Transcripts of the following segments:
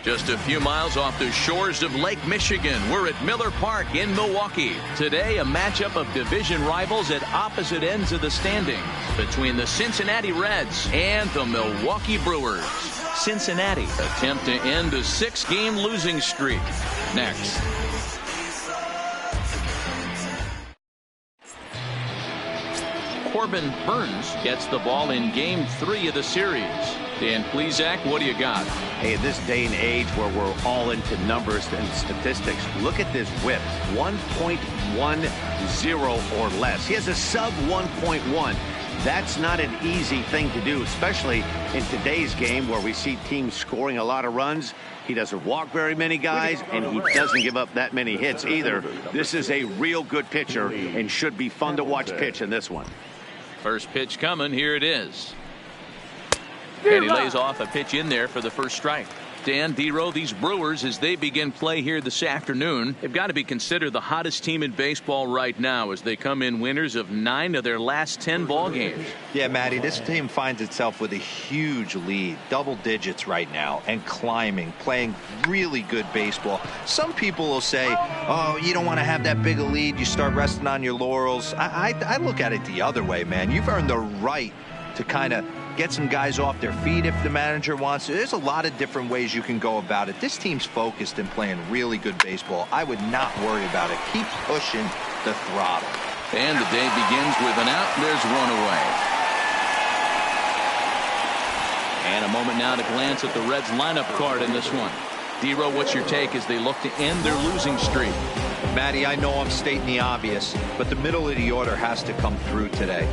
Just a few miles off the shores of Lake Michigan, we're at Miller Park in Milwaukee. Today, a matchup of division rivals at opposite ends of the standings between the Cincinnati Reds and the Milwaukee Brewers. Cincinnati attempt to end a 6-game losing streak. Next. Corbin Burns gets the ball in Game 3 of the series. Dan Plesac, what do you got? Hey, in this day and age where we're all into numbers and statistics, look at this whip. 1.10 or less. He has a sub 1.1. That's not an easy thing to do, especially in today's game where we see teams scoring a lot of runs. He doesn't walk very many guys, and he doesn't give up that many hits either. This is a real good pitcher and should be fun to watch pitch in this one. First pitch coming. Here it is. And he lays off a pitch in there for the first strike. Dan, D-Row, these Brewers, as they begin play here this afternoon, have got to be considered the hottest team in baseball right now as they come in winners of 9 of their last 10 ball games. Yeah, Matty, this team finds itself with a huge lead, double digits right now, and climbing, playing really good baseball. Some people will say, oh, you don't want to have that big a lead, you start resting on your laurels. I look at it the other way, man. You've earned the right to kind of get some guys off their feet if the manager wants to. There's a lot of different ways you can go about it. This team's focused and playing really good baseball. I would not worry about it. Keep pushing the throttle. And the day begins with an out. There's one away. And a moment now to glance at the Reds lineup card in this one. D-Row, what's your take as they look to end their losing streak? Matty, I know I'm stating the obvious, but the middle of the order has to come through today.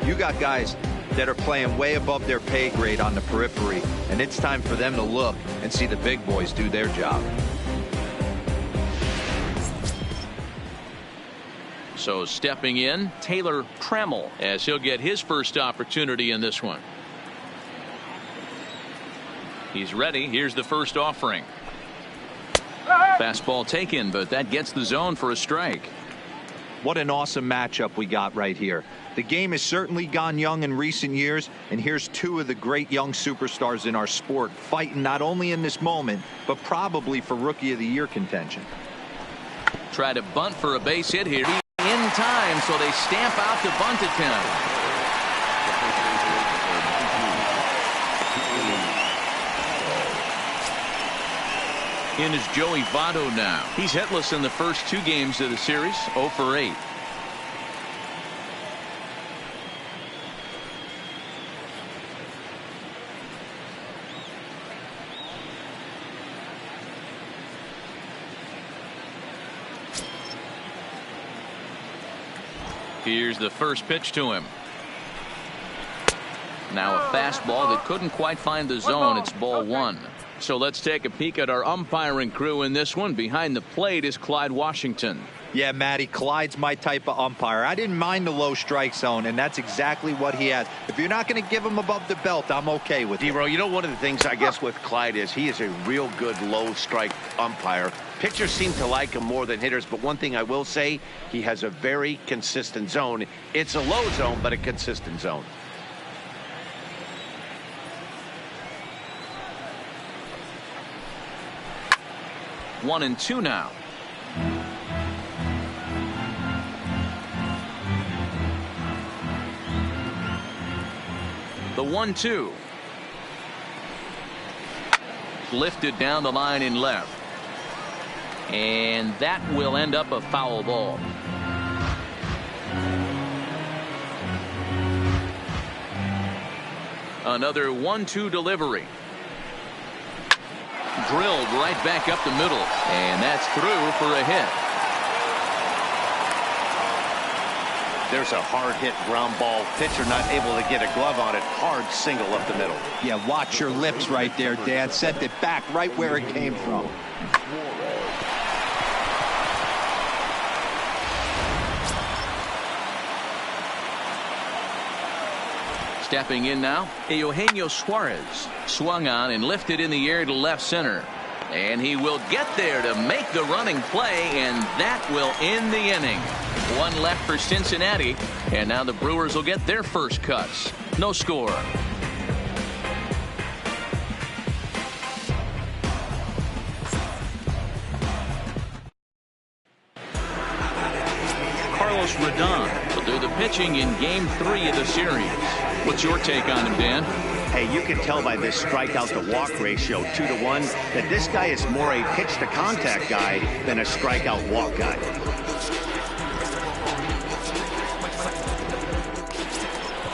You got guys that are playing way above their pay grade on the periphery, and it's time for them to look and see the big boys do their job. So stepping in, Taylor Trammell, as he'll get his first opportunity in this one. He's ready. Here's the first offering. Fastball taken, but that gets the zone for a strike. What an awesome matchup we got right here. The game has certainly gone young in recent years, and here's two of the great young superstars in our sport fighting not only in this moment, but probably for Rookie of the Year contention. Try to bunt for a base hit here in time, so they stamp out the bunt attempt. In is Joey Votto now. He's hitless in the first 2 games of the series, 0 for 8. Here's the first pitch to him. Now a fastball that couldn't quite find the zone. It's ball 1. So let's take a peek at our umpiring crew in this one. Behind the plate is Clyde Washington. Yeah, Matty, Clyde's my type of umpire. I didn't mind the low strike zone, and that's exactly what he has. If you're not going to give him above the belt, I'm okay with it. D-Row, you know, one of the things I guess with Clyde is he is a real good low strike umpire. Pitchers seem to like him more than hitters, but one thing I will say, he has a very consistent zone. It's a low zone, but a consistent zone. One and two now. The 1-2. Lifted down the line in left. And that will end up a foul ball. Another 1-2 delivery. Drilled right back up the middle. And that's through for a hit. There's a hard hit ground ball. Pitcher not able to get a glove on it. Hard single up the middle. Yeah, watch your lips right there, Dan. Sent it back right where it came from. Stepping in now, Eugenio Suarez swung on and lifted in the air to left center. And he will get there to make the running play, and that will end the inning. One left for Cincinnati, and now the Brewers will get their first cuts. No score. Carlos Rodon will do the pitching in Game 3 of the series. What's your take on him, Dan? Hey, you can tell by this strikeout to walk ratio 2-to-1 that this guy is more a pitch to contact guy than a strikeout walk guy.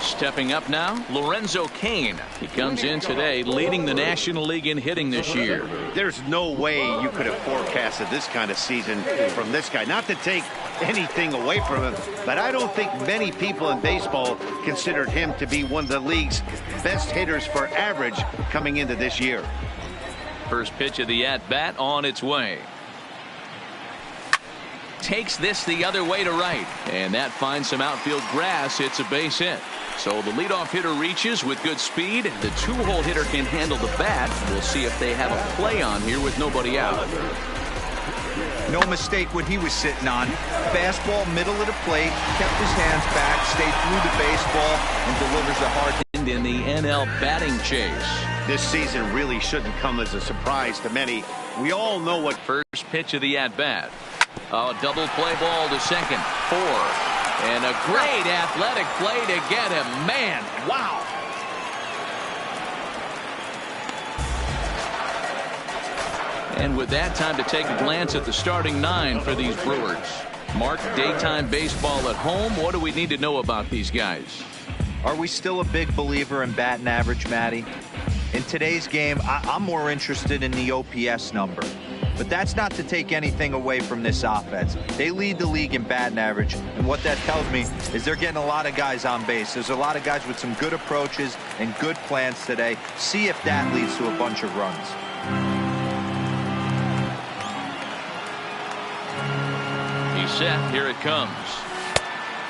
Stepping up now, Lorenzo Cain. He comes in today leading the National League in hitting this year. There's no way you could have forecasted this kind of season from this guy. Not to take anything away from him, but I don't think many people in baseball considered him to be one of the league's best hitters for average coming into this year. First pitch of the at-bat on its way. Takes this the other way to right, and that finds some outfield grass. It's a base hit. So the leadoff hitter reaches with good speed. The two-hole hitter can handle the bat. We'll see if they have a play on here with nobody out. No mistake what he was sitting on. Fastball, middle of the plate, kept his hands back, stayed through the baseball, and delivers a hard hit in the NL batting chase. This season really shouldn't come as a surprise to many. We all know what first pitch of the at-bat. Oh, double play ball to second. 4. And a great athletic play to get him. Man, wow. And with that, time to take a glance at the starting 9 for these Brewers. Mark, daytime baseball at home. What do we need to know about these guys? Are we still a big believer in batting average, Matty? In today's game, I'm more interested in the OPS number. But that's not to take anything away from this offense. They lead the league in batting average, and what that tells me is they're getting a lot of guys on base. There's a lot of guys with some good approaches and good plans today. See if that leads to a bunch of runs. He's set. Here it comes.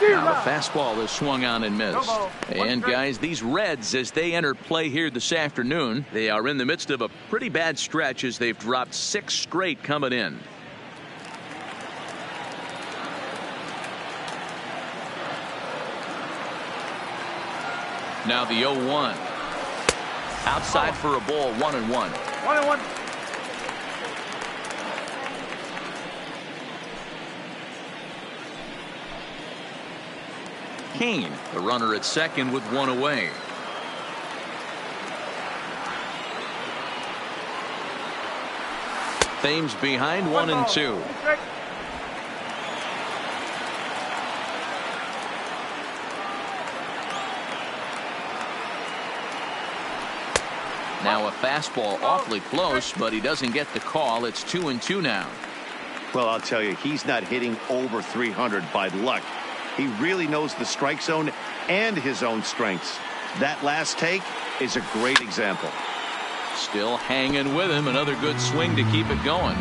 Now the fastball is swung on and missed. And guys, these Reds, as they enter play here this afternoon, they are in the midst of a pretty bad stretch as they've dropped 6 straight coming in. Now the 0-1. Outside for a ball, 1-1. 1-1. Cain, the runner at second with 1 away. Thames behind 1-2. Now a fastball awfully close, but he doesn't get the call. It's 2-2 now. Well, I'll tell you, he's not hitting over 300 by luck. He really knows the strike zone and his own strengths. That last take is a great example. Still hanging with him. Another good swing to keep it going.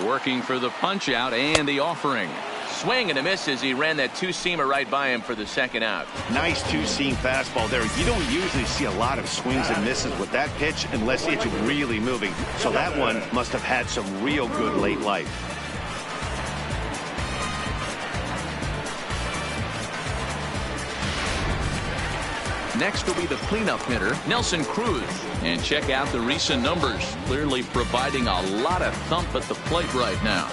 Working for the punch out and the offering. Swing and a miss as he ran that two-seamer right by him for the second out. Nice two-seam fastball there. You don't usually see a lot of swings and misses with that pitch unless it's really moving. So that one must have had some real good late life. Next will be the cleanup hitter, Nelson Cruz. And check out the recent numbers. Clearly providing a lot of thump at the plate right now.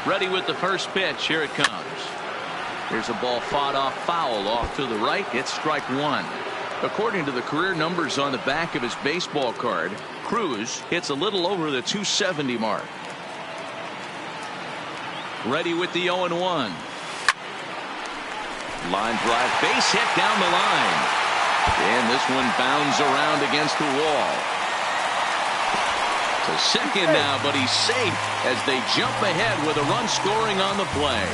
Ready with the first pitch. Here it comes. Here's a ball fought off foul off to the right. It's strike 1. According to the career numbers on the back of his baseball card, Cruz hits a little over the 270 mark. Ready with the 0-1. Line drive, base hit down the line. And this one bounds around against the wall. To second now, but he's safe as they jump ahead with a run scoring on the play.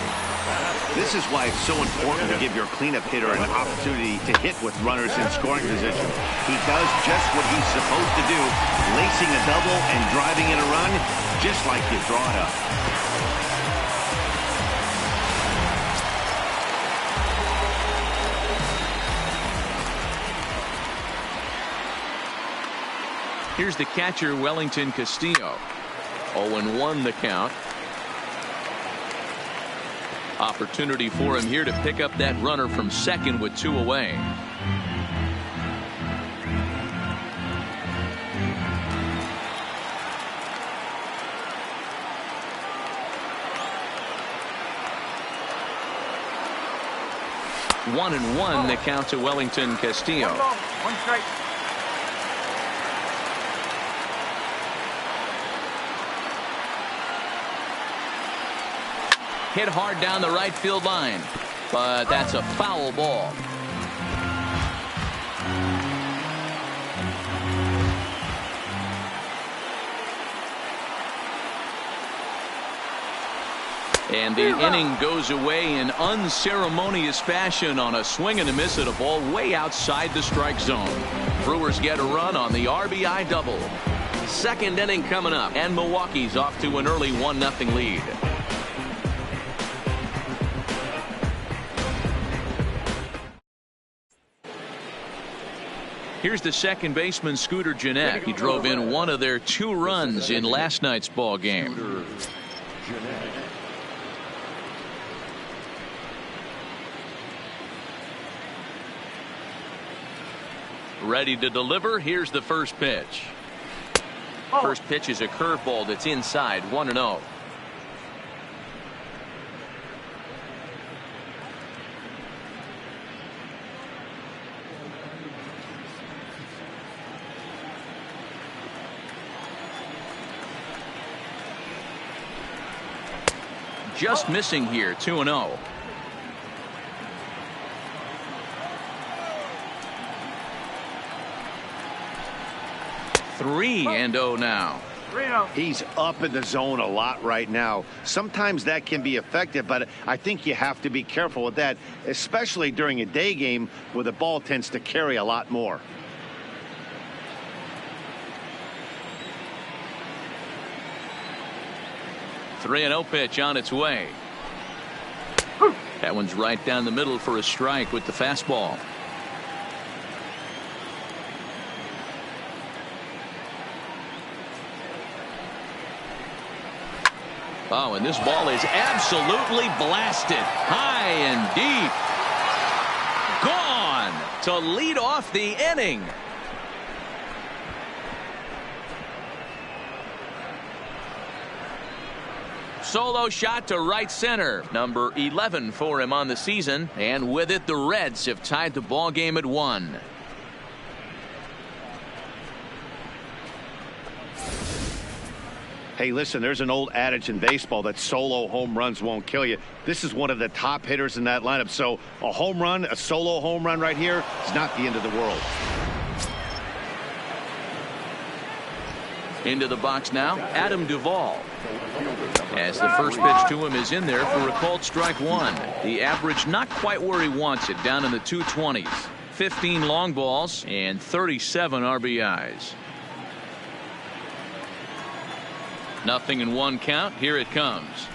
This is why it's so important to give your cleanup hitter an opportunity to hit with runners in scoring position. He does just what he's supposed to do, lacing a double and driving in a run, just like you draw it up. Here's the catcher, Wellington Castillo. 0-1 the count. Opportunity for him here to pick up that runner from second with 2 away. One and one the count to Wellington Castillo. One strike. Hit hard down the right field line, but that's a foul ball. And the inning goes away in unceremonious fashion on a swing and a miss at a ball way outside the strike zone. Brewers get a run on the RBI double. Second inning coming up, and Milwaukee's off to an early 1-0 lead. Here's the second baseman, Scooter Gennett. He drove in one of their 2 runs in last night's ball game. Ready to deliver. Here's the first pitch. First pitch is a curveball that's inside, 1-0. Just missing here, 2-0. Three and 0 now. He's up in the zone a lot right now. Sometimes that can be effective, but I think you have to be careful with that, especially during a day game where the ball tends to carry a lot more. Three and 0 pitch on its way. That one's right down the middle for a strike with the fastball. Oh, and this ball is absolutely blasted high and deep. Gone to lead off the inning. Solo shot to right center. Number 11 for him on the season. And with it, the Reds have tied the ball game at 1. Hey, listen, there's an old adage in baseball that solo home runs won't kill you. This is one of the top hitters in that lineup. So a home run, a solo home run right here is not the end of the world. Into the box now, Adam Duvall. As the first pitch to him is in there for a called strike 1. The average not quite where he wants it, down in the 220s. 15 long balls and 37 RBIs. 0-1 count. Here it comes.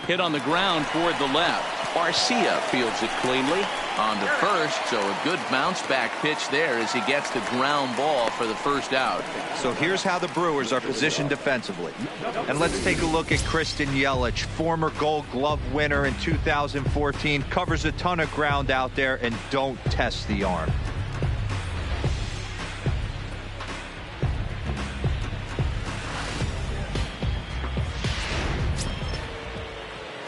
Hit on the ground toward the left. Garcia fields it cleanly on to first, so a good bounce back pitch there as he gets the ground ball for the first out. So here's how the Brewers are positioned defensively. And let's take a look at Christian Yelich, former Gold Glove winner in 2014, covers a ton of ground out there and don't test the arm.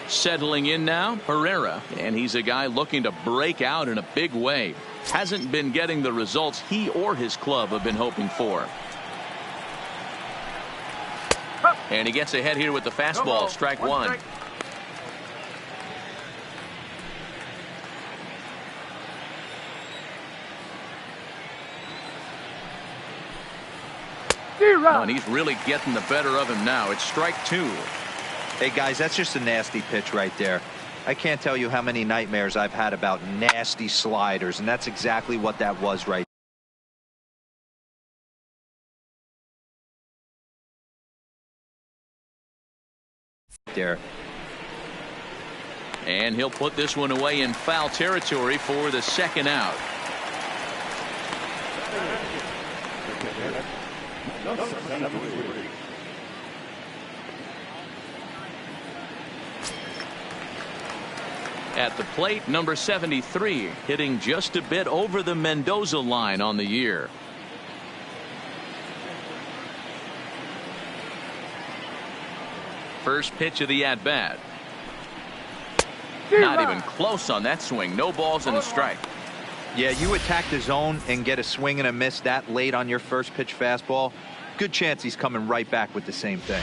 Settling in now, Herrera, and he's a guy looking to break out in a big way. Hasn't been getting the results he or his club have been hoping for. And he gets ahead here with the fastball, strike 1. Oh, and he's really getting the better of him now. It's strike 2. Hey guys, that's just a nasty pitch right there. I can't tell you how many nightmares I've had about nasty sliders, and that's exactly what that was right there. And he'll put this one away in foul territory for the second out. At the plate, number 73, hitting just a bit over the Mendoza line on the year. First pitch of the at-bat. Not even close on that swing. No balls and a strike. Yeah, you attack the zone and get a swing and a miss that late on your first pitch fastball. Good chance he's coming right back with the same thing.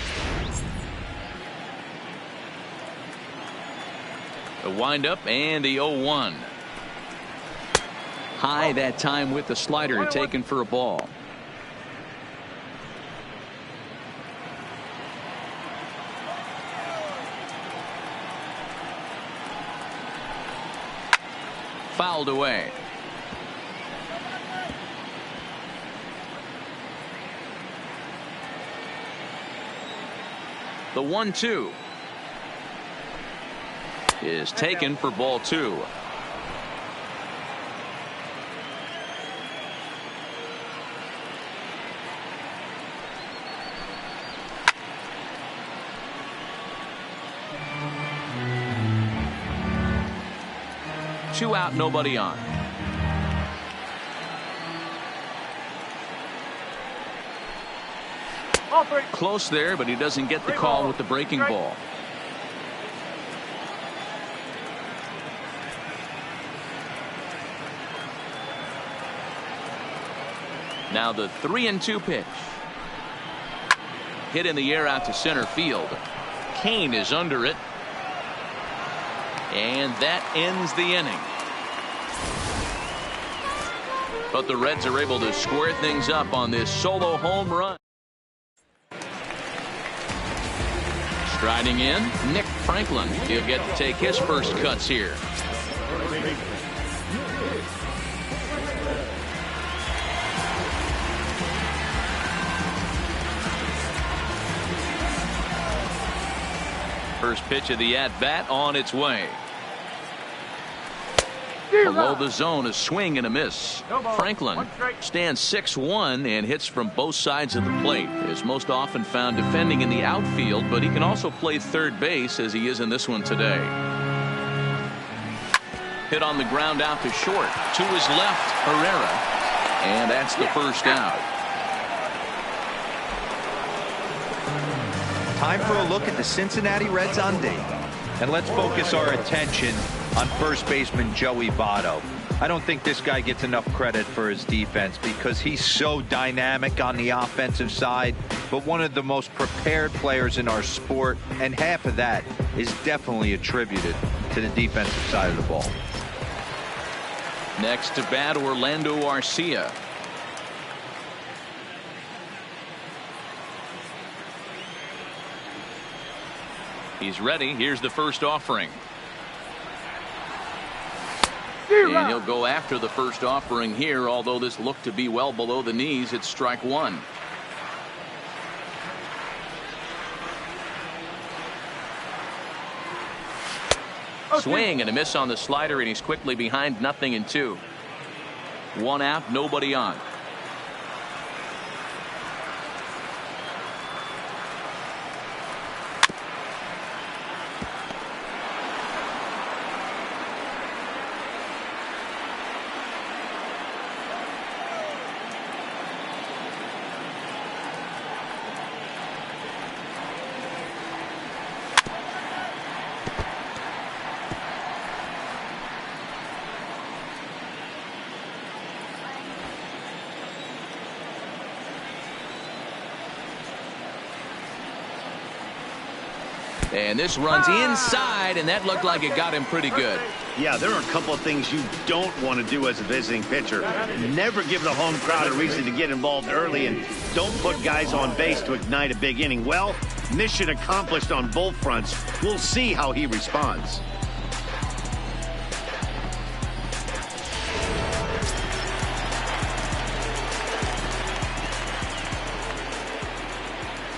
The windup and the 0-1. High that time with the slider, taken for a ball. Fouled away. The 1-2 is taken for ball 2. Two out, nobody on. Close there, but he doesn't get the call with the breaking ball. Now the 3-2 pitch. Hit in the air out to center field. Kane is under it. And that ends the inning. But the Reds are able to square things up on this solo home run. Striding in, Nick Franklin. He'll get to take his first cuts here. First pitch of the at-bat on its way. Below the zone, a swing and a miss. Franklin stands 6'1" and hits from both sides of the plate. Is most often found defending in the outfield, but he can also play third base as he is in this one today. Hit on the ground out to short. To his left, Herrera. And that's the first out. Time for a look at the Cincinnati Reds on day. And let's focus our attention on first baseman Joey Votto. I don't think this guy gets enough credit for his defense because he's so dynamic on the offensive side, but one of the most prepared players in our sport, and half of that is definitely attributed to the defensive side of the ball. Next to bat, Orlando Arcia. He's ready. Here's the first offering. And he'll go after the first offering here, although this looked to be well below the knees. It's strike one. Swing and a miss on the slider, and he's quickly behind 0-2. One out, nobody on. And this runs inside, and that looked like it got him pretty good. Yeah, there are a couple of things you don't want to do as a visiting pitcher. Never give the home crowd a reason to get involved early, and don't put guys on base to ignite a big inning. Well, mission accomplished on both fronts. We'll see how he responds.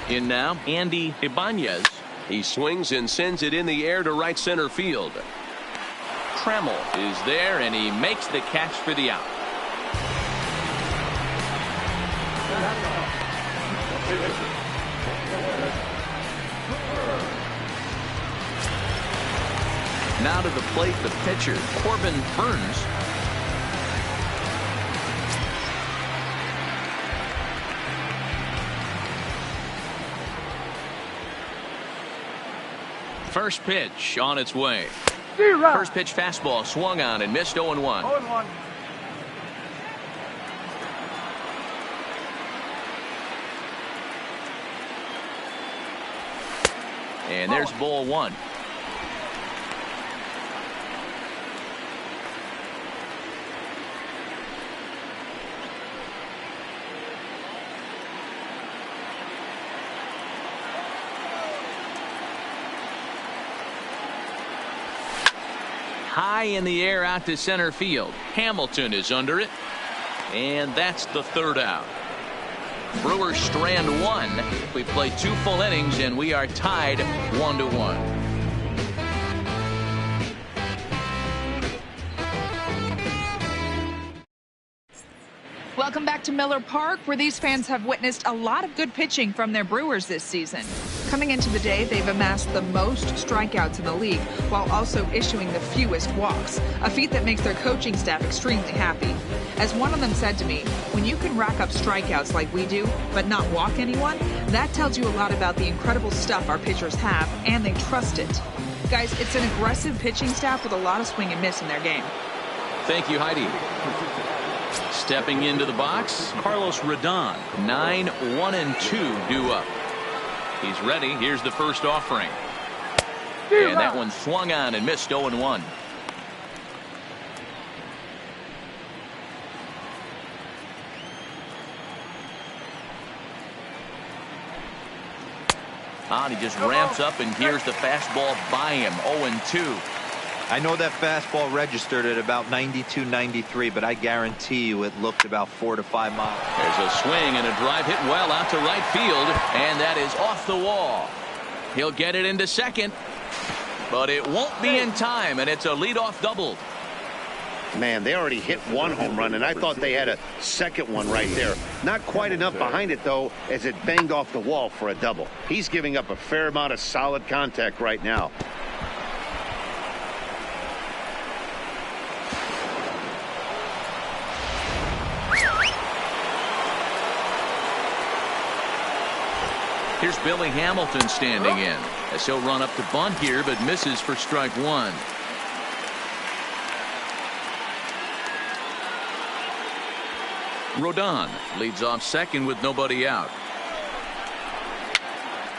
In now, Andy Ibanez. He swings and sends it in the air to right center field. Trammell is there, and he makes the catch for the out. Now to the plate, the pitcher, Corbin Burns. First pitch on its way. First pitch fastball swung on and missed 0-1. 0-1. And there's ball one. High in the air out to center field. Hamilton is under it. And that's the third out. Brewers strand one. We played 2 full innings and we are tied 1-1. Welcome back to Miller Park, where these fans have witnessed a lot of good pitching from their Brewers this season. Coming into the day, they've amassed the most strikeouts in the league, while also issuing the fewest walks, a feat that makes their coaching staff extremely happy. As one of them said to me, when you can rack up strikeouts like we do, but not walk anyone, that tells you a lot about the incredible stuff our pitchers have, and they trust it. Guys, it's an aggressive pitching staff with a lot of swing and miss in their game. Thank you, Heidi. Stepping into the box, Carlos Rodon, 9-1-2 due up. He's ready. Here's the first offering. And that one swung on and missed 0-1. And he just ramps up, and here's the fastball by him. 0-2. I know that fastball registered at about 92, 93, but I guarantee you it looked about 4 to 5 miles. There's a swing and a drive hit well out to right field, and that is off the wall. He'll get it into second, but it won't be in time, and it's a leadoff double. Man, they already hit 1 home run, and I thought they had a second one right there. Not quite enough behind it, though, as it banged off the wall for a double. He's giving up a fair amount of solid contact right now. Here's Billy Hamilton standing in, as he'll run up to bunt here, but misses for strike one. Rodon leads off second with nobody out.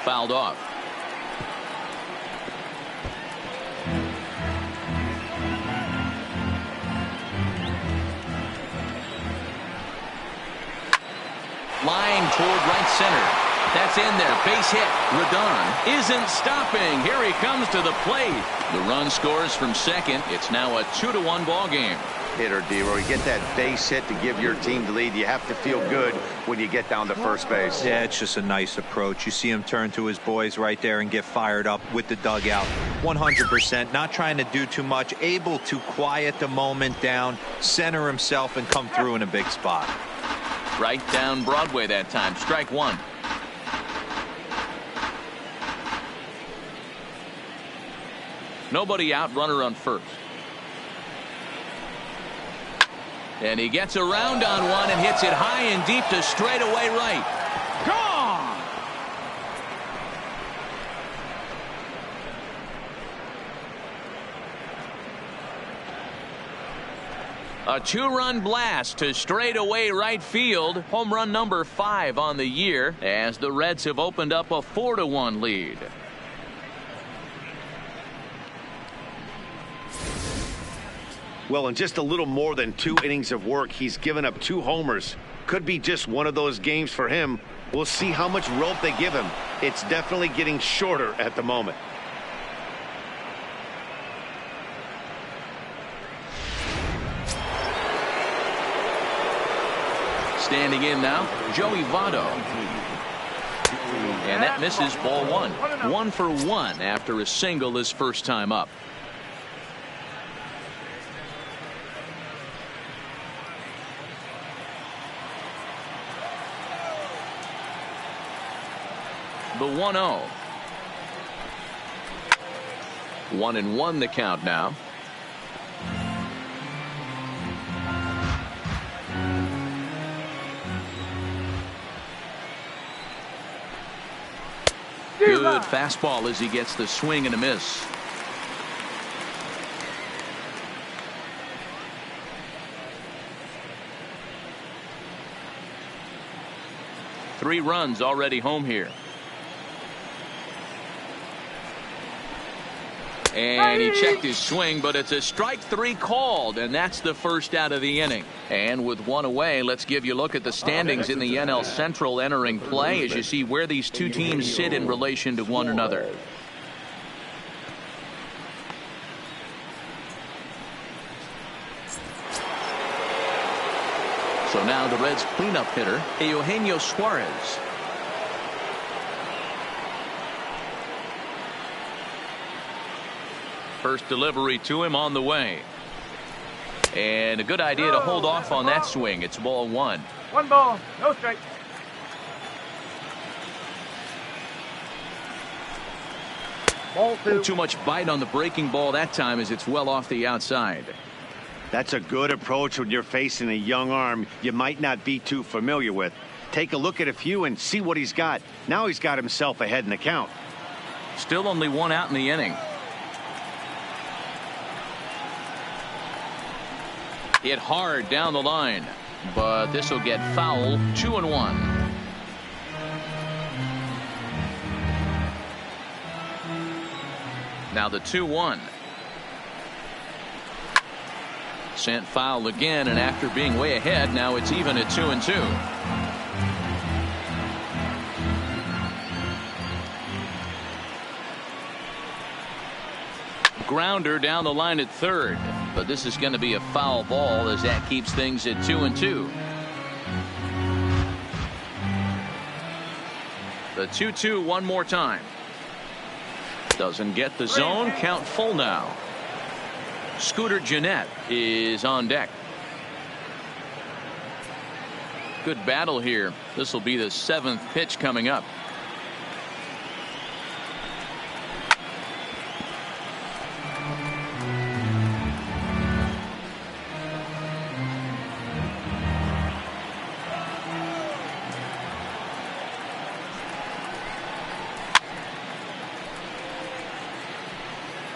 Fouled off. Line toward right center. That's in there. Base hit. Rodon isn't stopping. Here he comes to the plate. The run scores from second. It's now a 2-1 ball game. Hitter, D-Roy. You get that base hit to give your team the lead. You have to feel good when you get down to first base. Yeah, it's just a nice approach. You see him turn to his boys right there and get fired up with the dugout. 100%. Not trying to do too much. Able to quiet the moment down, center himself, and come through in a big spot. Right down Broadway that time. Strike one. Nobody out, runner on first. And he gets around on one and hits it high and deep to straightaway right. Gone! A 2-run blast to straightaway right field. Home run number 5 on the year, as the Reds have opened up a 4-1 lead. Well, in just a little more than 2 innings of work, he's given up 2 homers. Could be just one of those games for him. We'll see how much rope they give him. It's definitely getting shorter at the moment. Standing in now, Joey Votto. And that misses ball 1. 1 for 1 after a single his first time up. The 1-0. 1-1 the count now. Good fastball as he gets the swing and a miss. Three runs already home here. And he checked his swing, but it's a strike three called, and that's the first out of the inning. And with one away, let's give you a look at the standings in the NL Central entering play as you see where these two teams sit in relation to one another. So now the Reds cleanup hitter, Eugenio Suarez. First delivery to him on the way. And a good idea to hold off on that swing. It's ball one. 1 ball, no strike. Ball two. Too much bite on the breaking ball that time as it's well off the outside. That's a good approach when you're facing a young arm you might not be too familiar with. Take a look at a few and see what he's got. Now he's got himself ahead in the count. Still only one out in the inning. Hit hard down the line, but this will get foul. 2-1. Now the 2-1. Sent foul again, and after being way ahead, now it's even at 2-2. Grounder down the line at third, but this is going to be a foul ball as that keeps things at 2-2. The 2-2 one more time. Doesn't get the zone. Count full now. Scooter Gennett is on deck. Good battle here. This will be the 7th pitch coming up.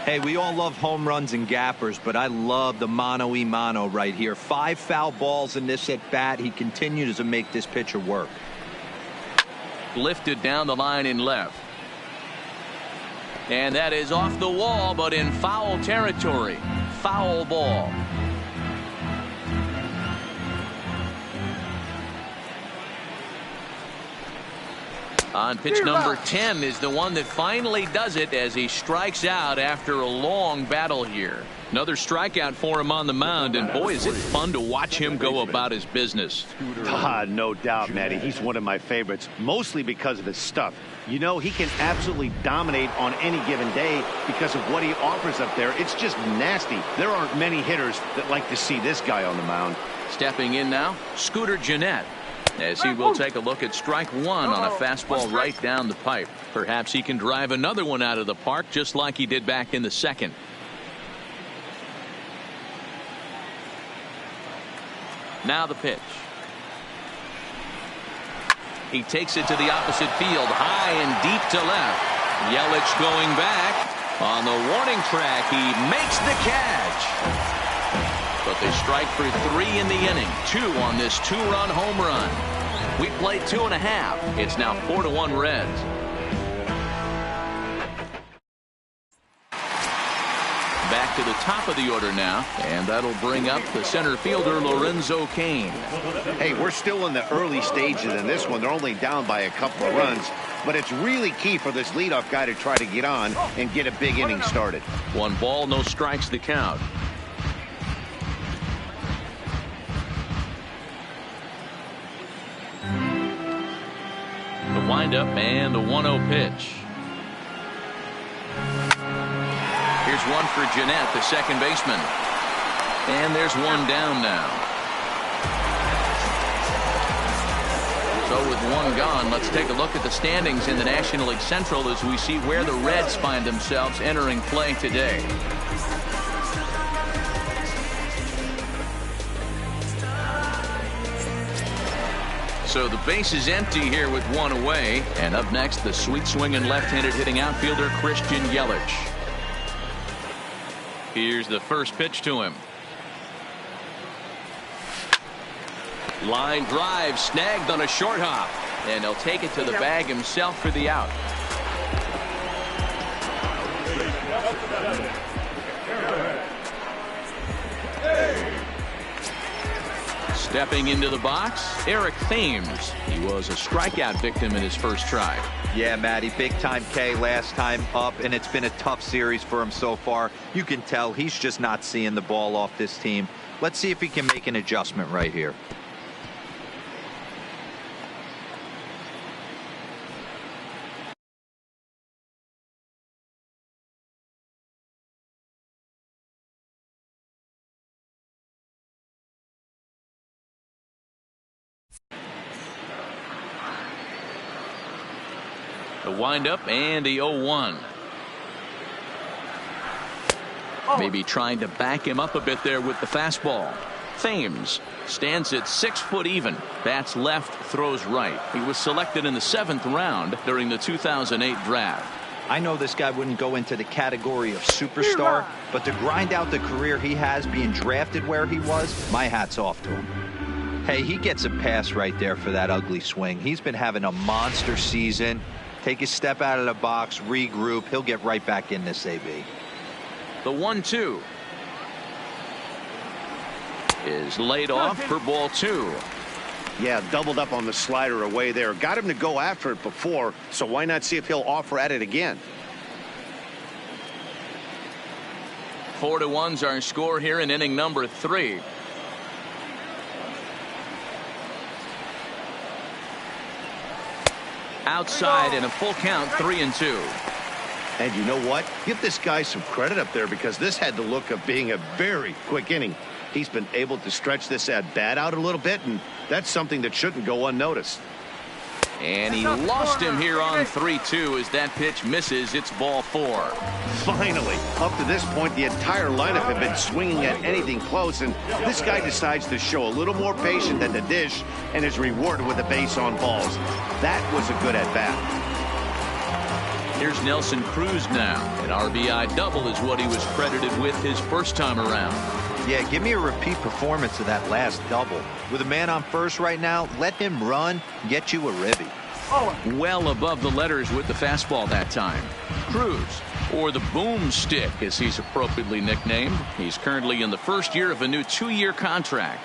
Hey, we all love home runs and gappers, but I love the mano-a-mano right here. 5 foul balls in this at bat. He continues to make this pitcher work. Lifted down the line in left. And that is off the wall, but in foul territory. Foul ball. On pitch number 10 is the one that finally does it as he strikes out after a long battle here. Another strikeout for him on the mound, and boy, is it fun to watch him go about his business. No doubt, Matty. He's one of my favorites, mostly because of his stuff. You know, he can absolutely dominate on any given day because of what he offers up there. It's just nasty. There aren't many hitters that like to see this guy on the mound. Stepping in now, Scooter Gennett, as he will take a look at strike one on a fastball right down the pipe. Perhaps he can drive another one out of the park just like he did back in the second. Now the pitch. He takes it to the opposite field, high and deep to left. Yelich going back on the warning track. He makes the catch. But they strike for 3 in the inning. 2 on this 2-run home run. We played 2.5. It's now 4-1 Reds. Back to the top of the order now, and that'll bring up the center fielder Lorenzo Cain. Hey, we're still in the early stages in this one. They're only down by a couple of runs, but it's really key for this leadoff guy to try to get on and get a big inning started. 1 ball, no strikes to count. The windup and the 1-0 pitch. Here's one for Gennett, the second baseman. And there's one down now. So with one gone, let's take a look at the standings in the National League Central as we see where the Reds find themselves entering play today. So the base is empty here with one away. And up next, the sweet swinging left-handed hitting outfielder Christian Yelich. Here's the first pitch to him. Line drive snagged on a short hop. And he'll take it to the bag himself for the out. Stepping into the box, Eric Thames. He was a strikeout victim in his first try. Yeah, Matty, big time K last time up, and it's been a tough series for him so far. You can tell he's just not seeing the ball off this team. Let's see if he can make an adjustment right here. The windup and the 0-1. Maybe trying to back him up a bit there with the fastball. Thames stands at 6 foot even. Bats left, throws right. He was selected in the 7th round during the 2008 draft. I know this guy wouldn't go into the category of superstar, but to grind out the career he has being drafted where he was, my hat's off to him. Hey, he gets a pass right there for that ugly swing. He's been having a monster season. Take a step out of the box, regroup. He'll get right back in this AB. The 1-2 is laid off for ball 2. Yeah, doubled up on the slider away there. Got him to go after it before, so why not see if he'll offer at it again? 4-1's our score here in inning number 3. Outside and a full count, 3-2. And you know what? Give this guy some credit up there because this had the look of being a very quick inning. He's been able to stretch this at bat out a little bit, and that's something that shouldn't go unnoticed. And he lost him here on 3-2 as that pitch misses. It's ball 4. Finally, up to this point, the entire lineup have been swinging at anything close, and this guy decides to show a little more patience than the dish and is rewarded with a base on balls. That was a good at-bat. Here's Nelson Cruz now. An RBI double is what he was credited with his first time around. Yeah, give me a repeat performance of that last double. With a man on first right now, let him run, get you a ribby. Well above the letters with the fastball that time. Cruz, or the boomstick as he's appropriately nicknamed. He's currently in the first year of a new 2-year contract.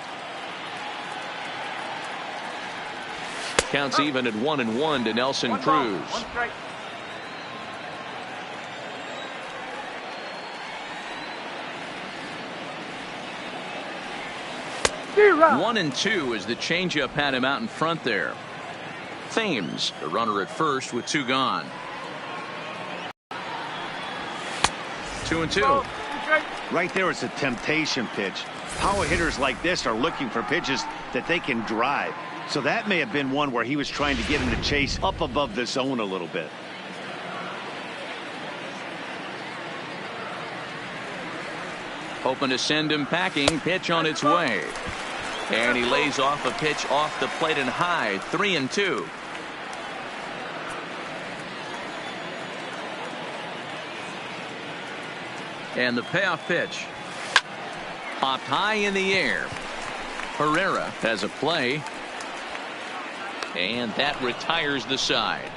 Counts even at 1-1 to Nelson Cruz. 1-2 as the changeup had him out in front there. Thames, the runner at first with 2 gone. 2-2. Right there, it's a temptation pitch. Power hitters like this are looking for pitches that they can drive. So that may have been one where he was trying to get him to chase up above the zone a little bit. Hoping to send him packing. Pitch on its way. And he lays off a pitch off the plate and high. 3-2. And the payoff pitch. Popped high in the air. Herrera has a play. And that retires the side.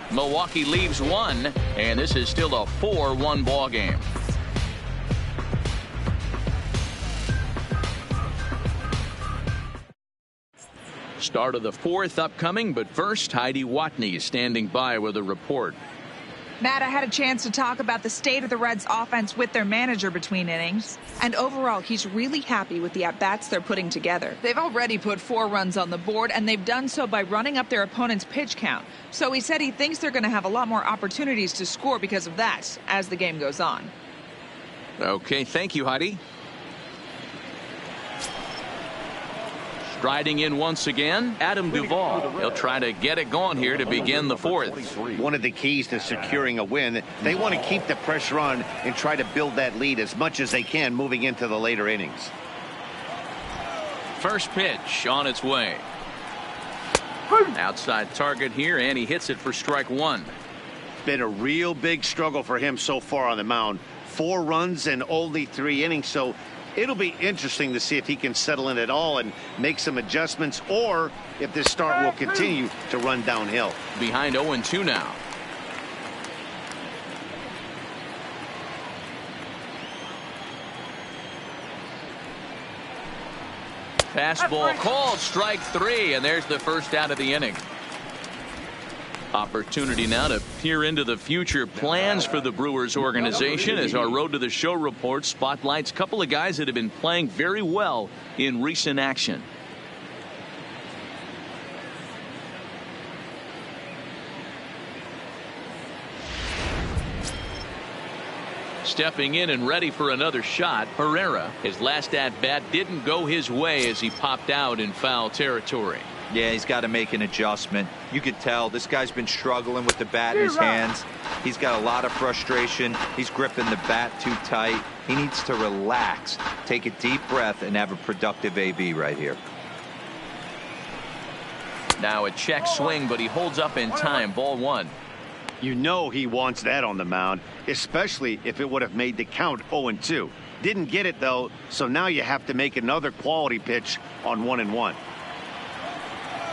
Milwaukee leaves 1. And this is still a 4-1 ball game. Start of the 4th upcoming, but first, Heidi Watney standing by with a report. Matt, I had a chance to talk about the state of the Reds offense with their manager between innings. And overall, he's really happy with the at-bats they're putting together. They've already put 4 runs on the board, and they've done so by running up their opponent's pitch count. So he said he thinks they're going to have a lot more opportunities to score because of that as the game goes on. Okay, thank you, Heidi. Striding in once again, Adam Duvall. He'll try to get it going here to begin the fourth. One of the keys to securing a win, they want to keep the pressure on and try to build that lead as much as they can moving into the later innings. First pitch on its way. Outside target here, and he hits it for strike one. Been a real big struggle for him so far on the mound. 4 runs in only 3 innings, so it'll be interesting to see if he can settle in at all and make some adjustments, or if this start will continue to run downhill. Behind 0-2 now. Fastball called, strike 3, and there's the first out of the inning. Opportunity now to peer into the future plans for the Brewers organization as our Road to the Show report spotlights a couple of guys that have been playing very well in recent action. Stepping in and ready for another shot, Herrera. His last at-bat didn't go his way as he popped out in foul territory. Yeah, he's got to make an adjustment. You could tell this guy's been struggling with the bat in his hands. He's got a lot of frustration. He's gripping the bat too tight. He needs to relax, take a deep breath, and have a productive AB right here. Now a check swing, but he holds up in time. Ball 1. You know he wants that on the mound, especially if it would have made the count 0-2. Didn't get it, though, so now you have to make another quality pitch on 1-1.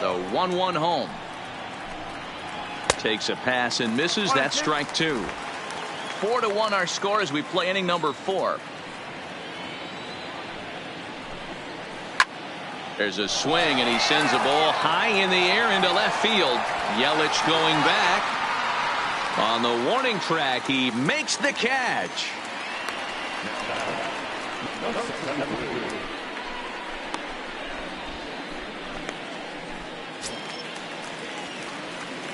The 1-1 home. Takes a pass and misses. That's strike 2. 4-1 our score as we play inning number 4. There's a swing, and he sends a ball high in the air into left field. Yelich going back. On the warning track, he makes the catch.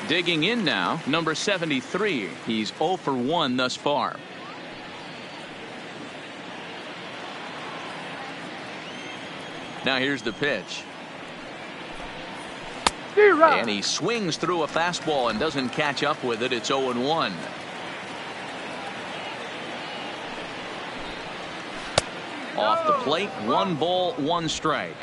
Digging in now, number 73. He's 0 for 1 thus far. Now here's the pitch. And he swings through a fastball and doesn't catch up with it. It's 0-1. Off the plate, 1 ball, 1 strike.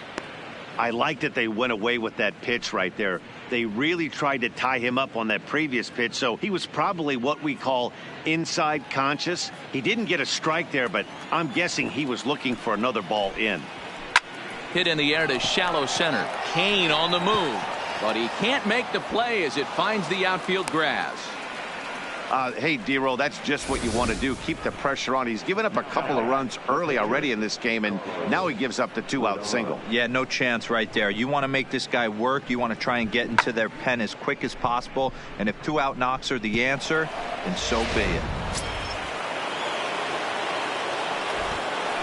I like that they went away with that pitch right there. They really tried to tie him up on that previous pitch, so he was probably what we call inside conscious. He didn't get a strike there, but I'm guessing he was looking for another ball in. Hit in the air to shallow center. Kane on the move, but he can't make the play as it finds the outfield grass. Hey, D-Roll, that's just what you want to do. Keep the pressure on. He's given up a couple of runs early already in this game, and now he gives up the 2-out single. Yeah, no chance right there. You want to make this guy work. You want to try and get into their pen as quick as possible. And if 2-out knocks are the answer, then so be it.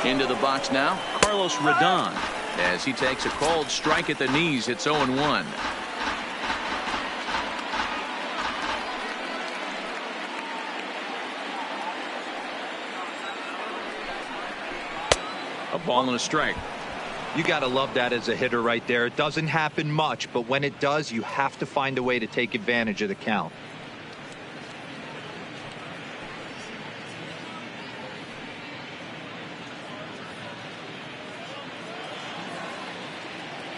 Into the box now, Carlos Rodon. As he takes a called strike at the knees, it's 0-1. A ball and a strike. You got to love that as a hitter right there. It doesn't happen much, but when it does, you have to find a way to take advantage of the count.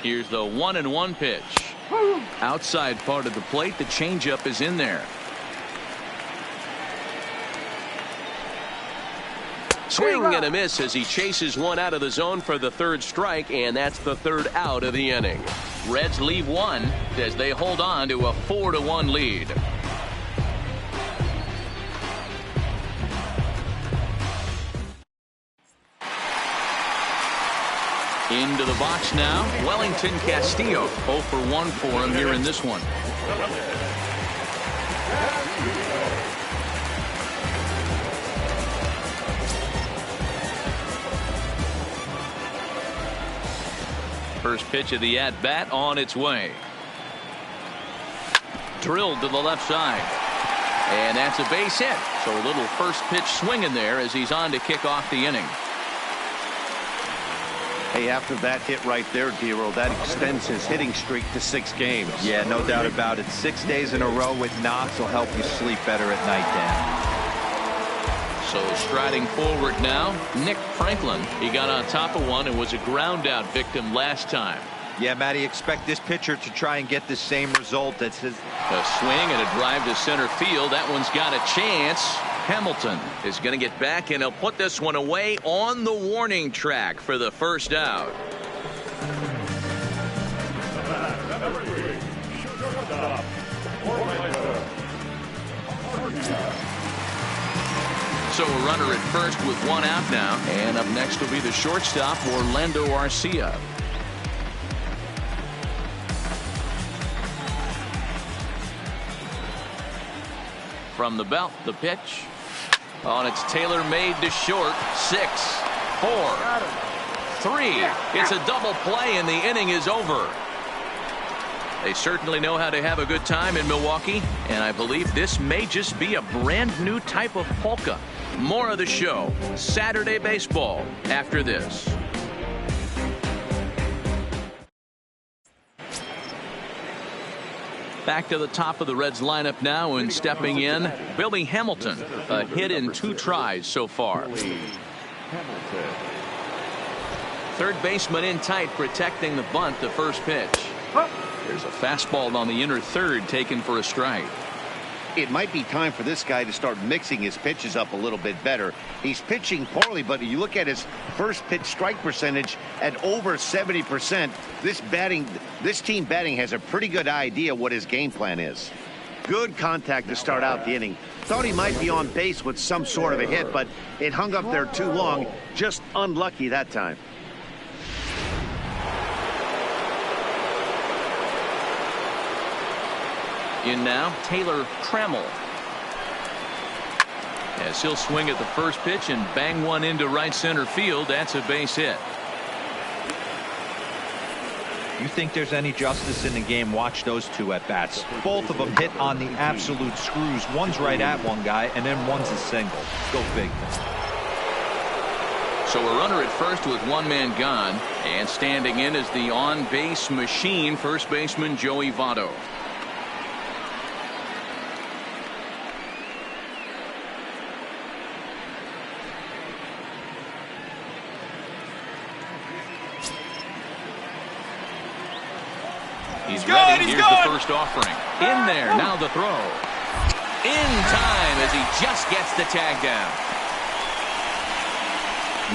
Here's the 1-1 pitch. Outside part of the plate, the changeup is in there. Swing and a miss as he chases one out of the zone for the 3rd strike, and that's the 3rd out of the inning. Reds leave 1 as they hold on to a 4-1 lead. Into the box now, Wellington Castillo. 0 for 1 for him here in this one. First pitch of the at-bat on its way. Drilled to the left side. And that's a base hit. So a little first pitch swing in there as he's on to kick off the inning. Hey, after that hit right there, Dero, that extends his hitting streak to 6 games. Yeah, no doubt about it. 6 days in a row with knocks will help you sleep better at night, Dan. So striding forward now, Nick Franklin. He got on top of one and was a ground out victim last time. Yeah, Matty, expect this pitcher to try and get the same result. That's his. A swing and a drive to center field. That one's got a chance. Hamilton is going to get back, and he'll put this one away on the warning track for the first out. So a runner at first with 1 out now. And up next will be the shortstop, Orlando Arcia. From the belt, the pitch. Oh, and it's tailor-made to short. 6, 4, 3. It's a double play, and the inning is over. They certainly know how to have a good time in Milwaukee, and I believe this may just be a brand new type of polka. More of the show, Saturday Baseball, after this. Back to the top of the Reds lineup now, and stepping in, Billy Hamilton. A hit in 2 tries so far. Third baseman in tight, protecting the bunt, the first pitch. There's a fastball on the inner third, taken for a strike. It might be time for this guy to start mixing his pitches up a little bit better. He's pitching poorly, but you look at his first pitch strike percentage at over 70%. This team batting has a pretty good idea what his game plan is. Good contact to start out the inning. Thought he might be on base with some sort of a hit, but it hung up there too long. Just unlucky that time. In now, Taylor Trammell. As he'll swing at the first pitch and bang one into right center field. That's a base hit. You think there's any justice in the game? Watch those 2 at bats. Both of them hit on the absolute screws. One's right at one guy, and then one's a single. Go big. So a runner at first with 1 man gone, and standing in is the on-base machine, first baseman Joey Votto. He's ready. Here's the first offering. In there. Now the throw. In time as he just gets the tag down.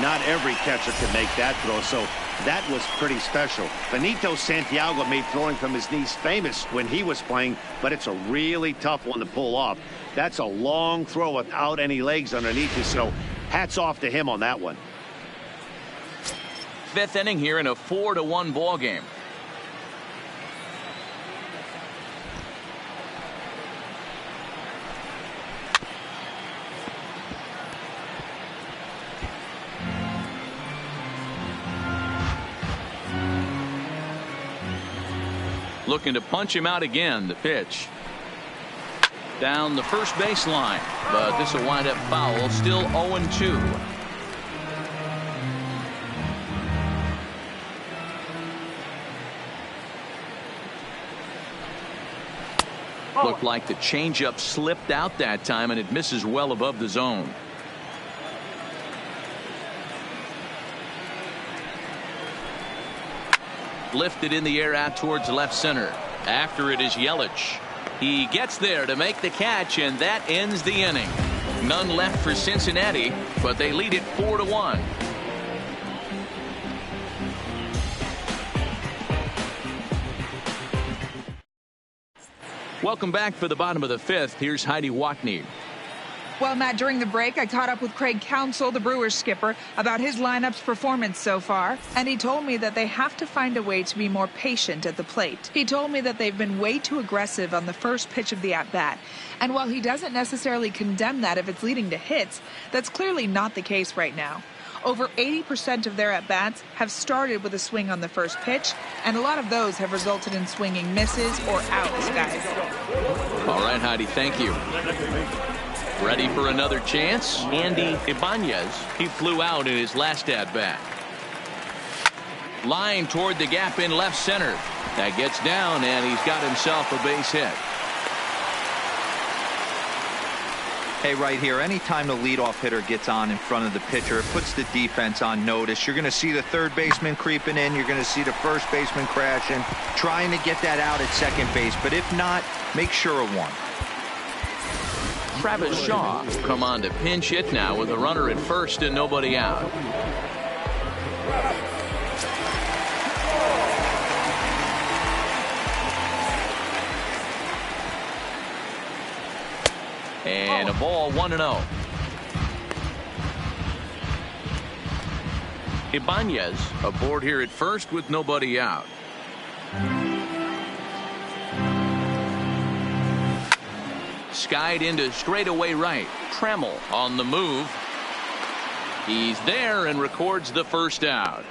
Not every catcher can make that throw, so that was pretty special. Benito Santiago made throwing from his knees famous when he was playing, but it's a really tough one to pull off. That's a long throw without any legs underneath you, so hats off to him on that one. 5th inning here in a 4-1 ball game. Looking to punch him out again. The pitch. Down the first baseline. But this will wind up foul. Still 0-2. Looked like the changeup slipped out that time, and it misses well above the zone. Lifted in the air out towards left center. After it is Yelich. He gets there to make the catch, and that ends the inning. None left for Cincinnati, but they lead it 4-1. Welcome back for the bottom of the 5th. Here's Heidi Watney. Well, Matt, during the break, I caught up with Craig Counsell, the Brewers skipper, about his lineup's performance so far, and he told me that they have to find a way to be more patient at the plate. He told me that they've been way too aggressive on the first pitch of the at-bat, and while he doesn't necessarily condemn that if it's leading to hits, that's clearly not the case right now. Over 80% of their at-bats have started with a swing on the first pitch, and a lot of those have resulted in swinging misses or outs, guys. All right, Heidi, thank you. Ready for another chance? Andy Ibanez. He flew out in his last at-bat. Line toward the gap in left center. That gets down, and he's got himself a base hit. Hey, right here, anytime the leadoff hitter gets on in front of the pitcher, it puts the defense on notice. You're going to see the third baseman creeping in. You're going to see the first baseman crashing, trying to get that out at second base. But if not, make sure of one. Travis Shaw come on to pinch hit now with a runner at first and nobody out. And a ball, 1-0. Ibanez aboard here at first with nobody out. Skied into straightaway right. Trammell on the move. He's there and records the first out.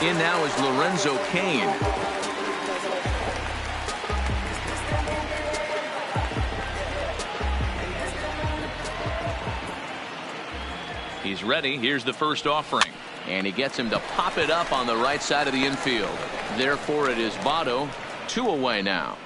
In now is Lorenzo Cain. He's ready. Here's the first offering. And he gets him to pop it up on the right side of the infield. Therefore, it is Votto. 2 away now.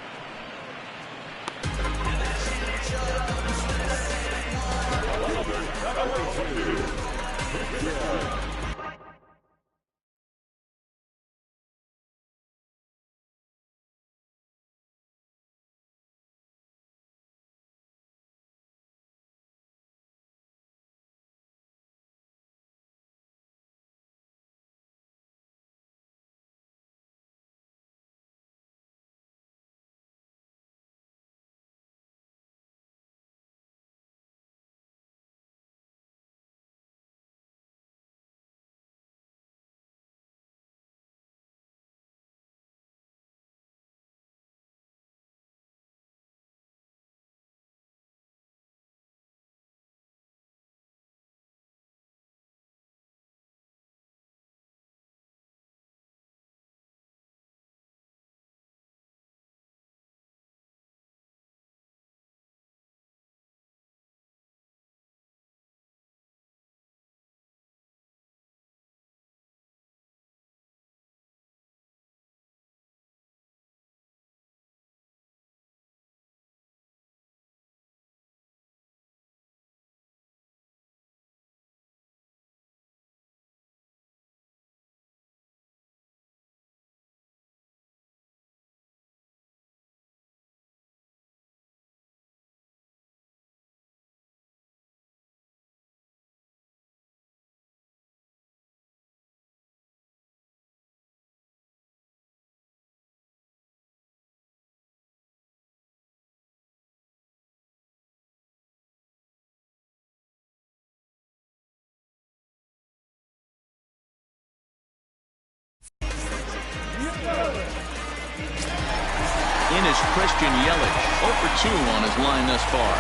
In is Christian Yelich, 0 for 2 on his line thus far.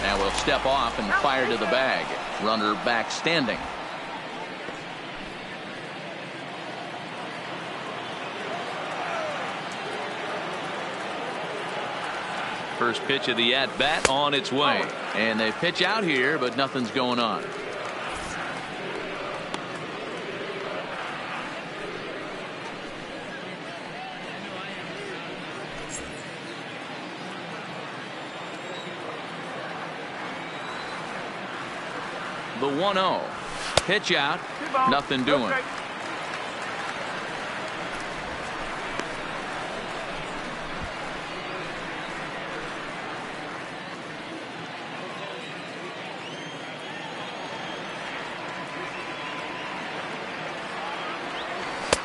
Now we'll step off and fire to the bag. Runner back standing. First pitch of the at-bat on its way. And they pitch out here, but nothing's going on. The 1-0. Pitch out. Nothing doing.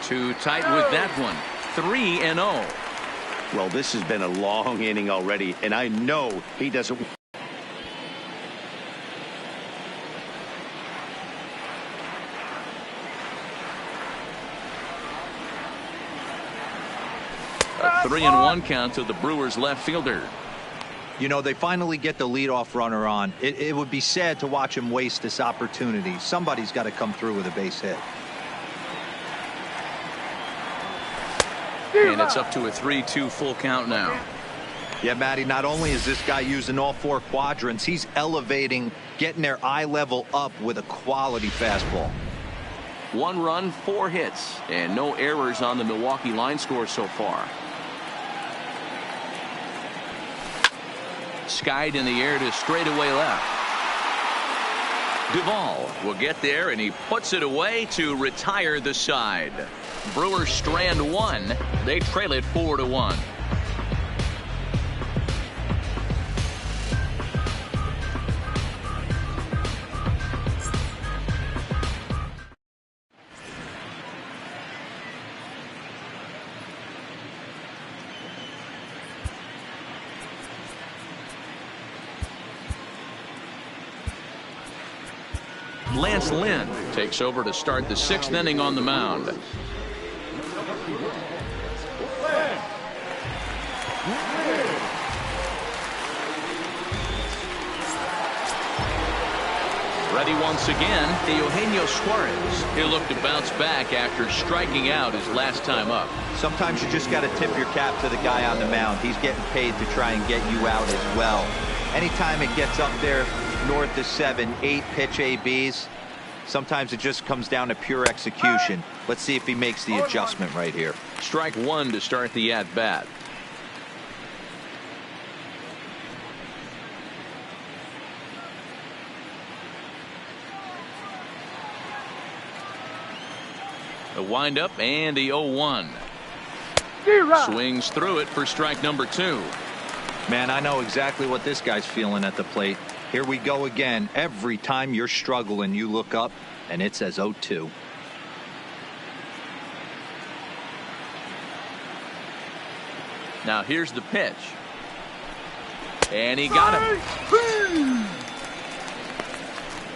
Too tight with that one. 3-0. Well, this has been a long inning already, and I know he doesn't. A 3-1 count to the Brewers left fielder. You know, they finally get the leadoff runner on. It would be sad to watch him waste this opportunity. Somebody's got to come through with a base hit. And it's up to a 3-2 full count now. Yeah, Matty, not only is this guy using all 4 quadrants, he's elevating, getting their eye level up with a quality fastball. 1 run, 4 hits, and no errors on the Milwaukee line score so far. Skied in the air to straightaway left. Duvall will get there, and he puts it away to retire the side. Brewers strand 1. They trail it 4-1. Lance Lynn takes over to start the 6th inning on the mound. Ready once again, Eugenio Suarez. He'll look to bounce back after striking out his last time up. Sometimes you just got to tip your cap to the guy on the mound. He's getting paid to try and get you out as well. Anytime it gets up there north of 7, 8 pitch ABs, sometimes it just comes down to pure execution. Let's see if he makes the adjustment right here. Strike 1 to start the at-bat. The windup and the 0-1. Swings through it for strike number 2. Man, I know exactly what this guy's feeling at the plate. Here we go again. Every time you're struggling, you look up and it says 0-2. Now here's the pitch. And he got him.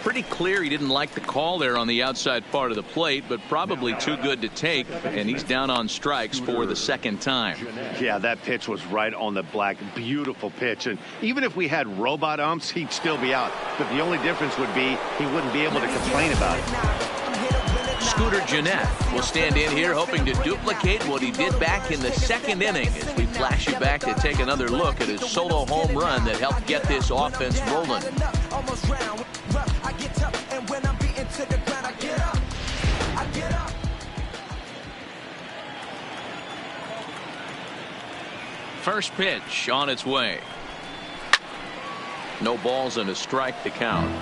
Pretty clear he didn't like the call there on the outside part of the plate, but probably too good to take, and he's down on strikes for the 2nd time. Yeah, that pitch was right on the black. Beautiful pitch. And even if we had robot umps, he'd still be out. But the only difference would be he wouldn't be able to complain about it. Scooter Gennett will stand in here hoping to duplicate what he did back in the 2nd inning as we flash you back to take another look at his solo home run that helped get this offense rolling. First pitch on its way. No balls and a strike to count.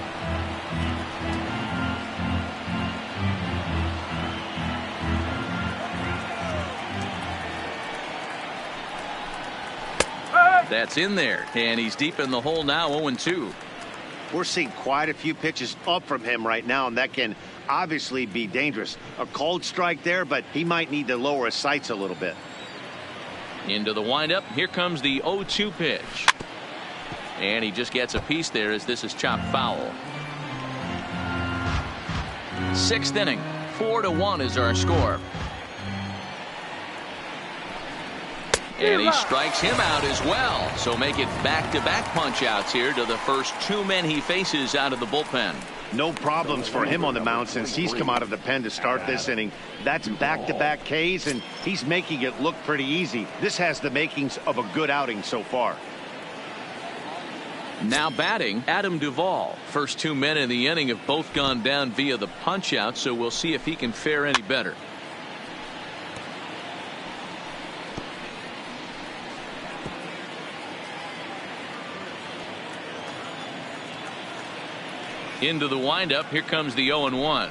That's in there, and he's deep in the hole now, 0-2. We're seeing quite a few pitches up from him right now, and that can obviously be dangerous. A cold strike there, but he might need to lower his sights a little bit. Into the windup. Here comes the 0-2 pitch. And he just gets a piece there as this is chopped foul. 6th inning. 4-1 is our score. And he strikes him out as well. So make it back-to-back punch-outs here to the first 2 men he faces out of the bullpen. No problems for him on the mound since he's come out of the pen to start this inning. That's back-to-back Ks, and he's making it look pretty easy. This has the makings of a good outing so far. Now batting, Adam Duvall. First 2 men in the inning have both gone down via the punch-out, so we'll see if he can fare any better. Into the windup. Here comes the 0-1.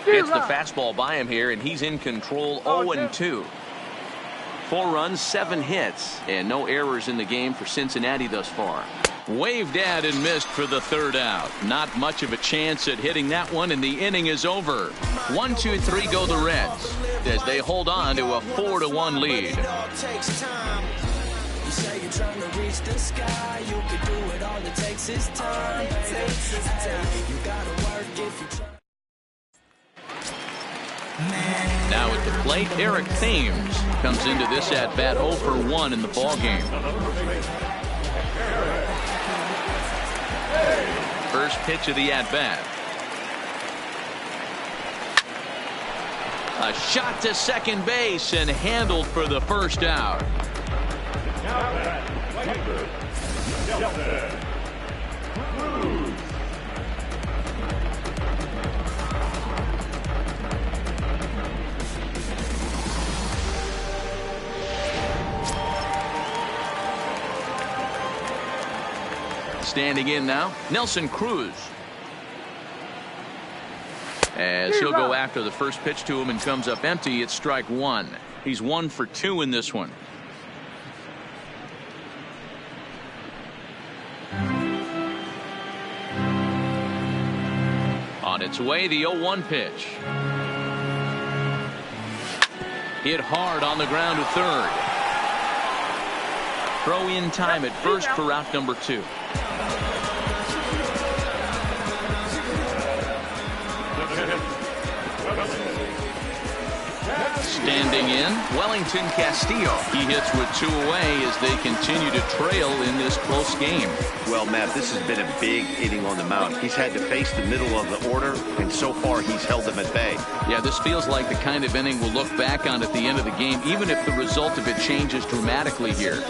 Gets the fastball by him here, and he's in control. 0-2. 4 runs, 7 hits, and no errors in the game for Cincinnati thus far. Waved at and missed for the 3rd out. Not much of a chance at hitting that one, and the inning is over. 1-2-3 go the Reds as they hold on to a 4-1 lead. You say you're trying to reach the sky, you can do it, all it takes is time. You gotta work if you try. Now at the plate, Eric Thames comes into this at-bat 0-for-1 in the ballgame. First pitch of the at-bat. A shot to second base and handled for the first out. Standing in now, Nelson Cruz. As he'll go after the first pitch to him and comes up empty, it's strike one. He's 1 for 2 in this one. On its way, the 0-1 pitch. Hit hard on the ground to third. Throw in time at first for out number 2. Standing in, Wellington Castillo. He hits with 2 away as they continue to trail in this close game. Well, Matt, this has been a big inning on the mound. He's had to face the middle of the order, and so far he's held them at bay. Yeah, this feels like the kind of inning we'll look back on at the end of the game, even if the result of it changes dramatically here.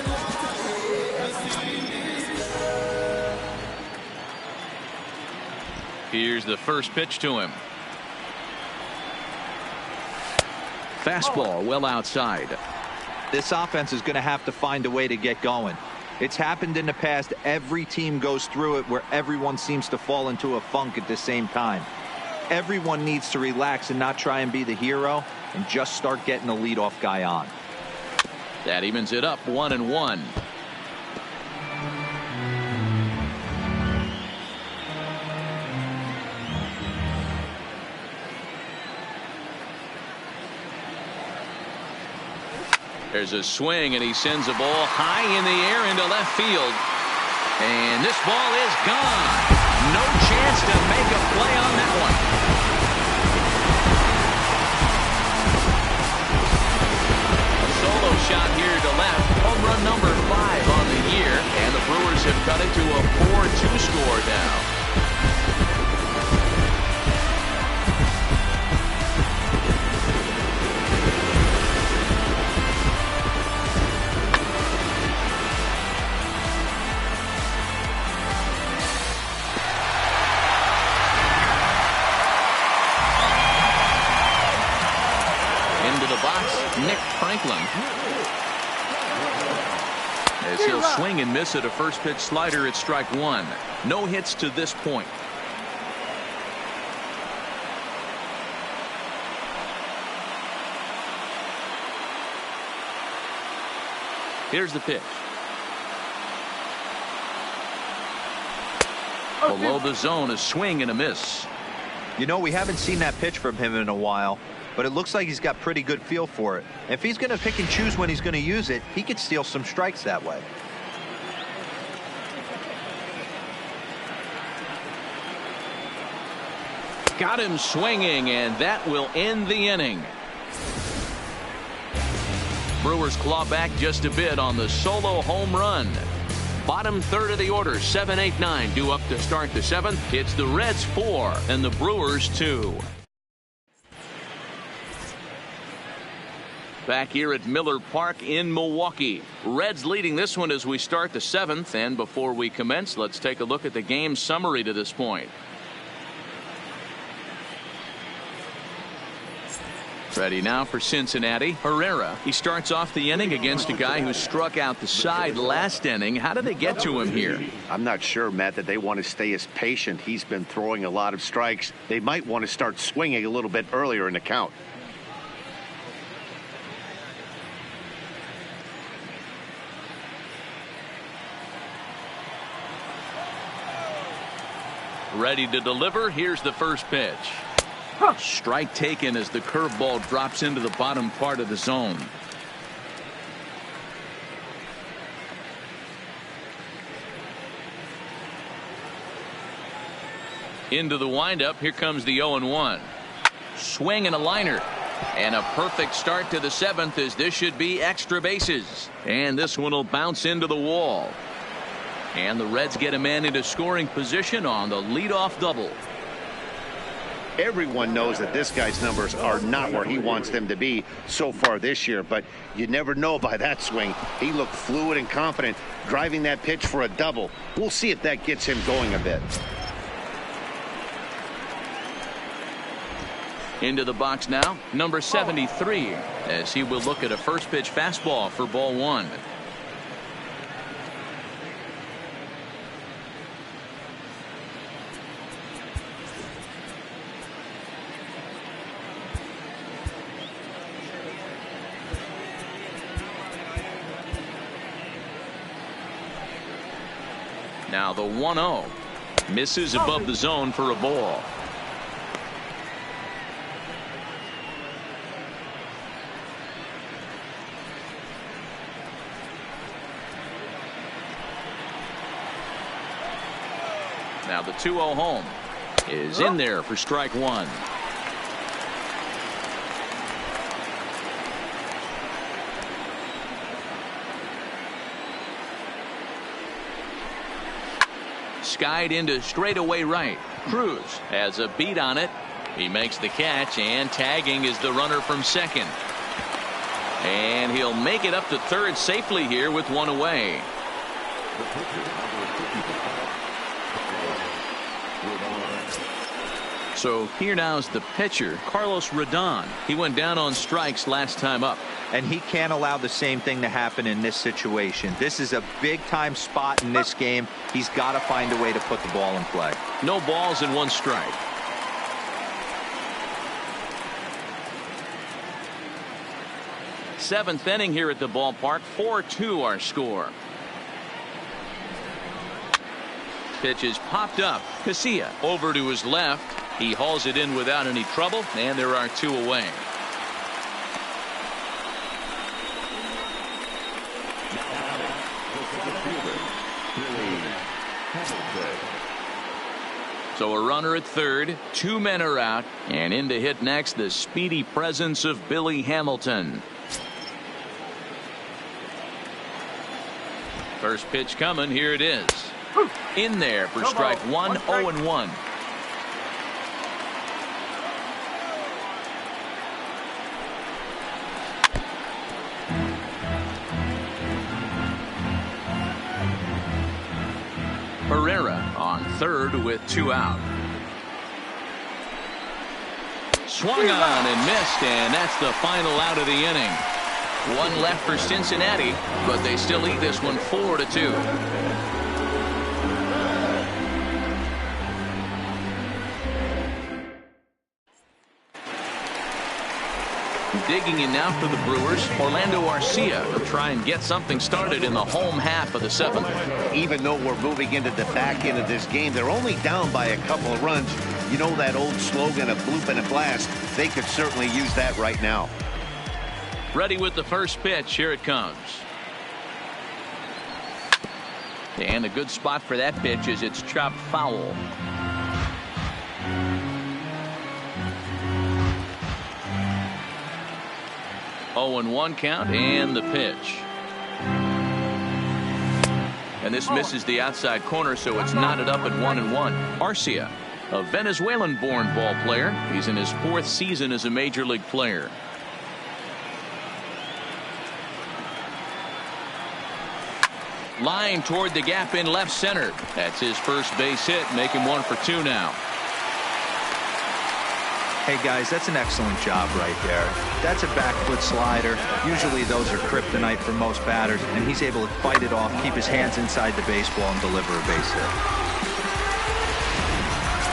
Here's the first pitch to him. Fastball well outside. This offense is going to have to find a way to get going. It's happened in the past. Every team goes through it where everyone seems to fall into a funk at the same time. Everyone needs to relax and not try and be the hero and just start getting the leadoff guy on. That evens it up 1-1. There's a swing, and he sends a ball high in the air into left field. And this ball is gone. No chance to make a play on that one. A solo shot here to left. Home run number 5 on the year. And the Brewers have cut it to a 4-2 score now. As he'll swing and miss at a first pitch slider at strike 1. No hits to this point. Here's the pitch. Below the zone, a swing and a miss. You know, we haven't seen that pitch from him in a while, but it looks like he's got pretty good feel for it. If he's going to pick and choose when he's going to use it, he could steal some strikes that way. Got him swinging, and that will end the inning. Brewers claw back just a bit on the solo home run. Bottom third of the order, 7, 8, 9 due up to start the 7th. It's the Reds 4 and the Brewers 2. Back here at Miller Park in Milwaukee. Reds leading this one as we start the 7th. And before we commence, let's take a look at the game summary to this point. Ready now for Cincinnati. Herrera. He starts off the inning against a guy who struck out the side last inning. How did they get to him here? I'm not sure, Matt, that they want to stay as patient. He's been throwing a lot of strikes. They might want to start swinging a little bit earlier in the count. Ready to deliver. Here's the first pitch. Strike taken as the curveball drops into the bottom part of the zone. Into the windup. Here comes the 0-1. Swing and a liner. And a perfect start to the 7th as this should be extra bases. And this one will bounce into the wall. And the Reds get a man into scoring position on the leadoff double. Everyone knows that this guy's numbers are not where he wants them to be so far this year, but you never know by that swing. He looked fluid and confident, driving that pitch for a double. We'll see if that gets him going a bit. Into the box now, number 73, as he will look at a first pitch fastball for ball one. Now the 1-0 misses above the zone for a ball. Now the 2-0 home is in there for strike one. Skied into straightaway right. Cruz has a beat on it. He makes the catch, and tagging is the runner from second. And he'll make it up to third safely here with one away. So here now is the pitcher, Carlos Rodon. He went down on strikes last time up. And he can't allow the same thing to happen in this situation. This is a big-time spot in this game. He's got to find a way to put the ball in play. No balls and one strike. Seventh inning here at the ballpark. 4-2 our score. Pitch is popped up. Casilla over to his left. He hauls it in without any trouble, and there are two away. So a runner at third, two men are out, and in to hit next the speedy presence of Billy Hamilton. First pitch coming, here it is. In there for strike one, 0-1. Herrera on third with two out. Swung on and missed, and that's the final out of the inning. One left for Cincinnati, but they still lead this one 4-2. Digging in now for the Brewers, Orlando Arcia will try and get something started in the home half of the seventh. Even though we're moving into the back end of this game, they're only down by a couple of runs. You know that old slogan, a bloop and a blast. They could certainly use that right now. Ready with the first pitch. Here it comes. And a good spot for that pitch is it's chopped foul. Oh, 1 count, and the pitch. And this misses the outside corner, so it's knotted up at 1-1. Arcia, a Venezuelan-born ball player. He's in his 4th season as a major league player. Line toward the gap in left center. That's his first base hit. Make him 1 for 2 now. Hey guys, that's an excellent job right there. That's a back foot slider. Usually those are kryptonite for most batters, and he's able to fight it off, keep his hands inside the baseball, and deliver a base hit.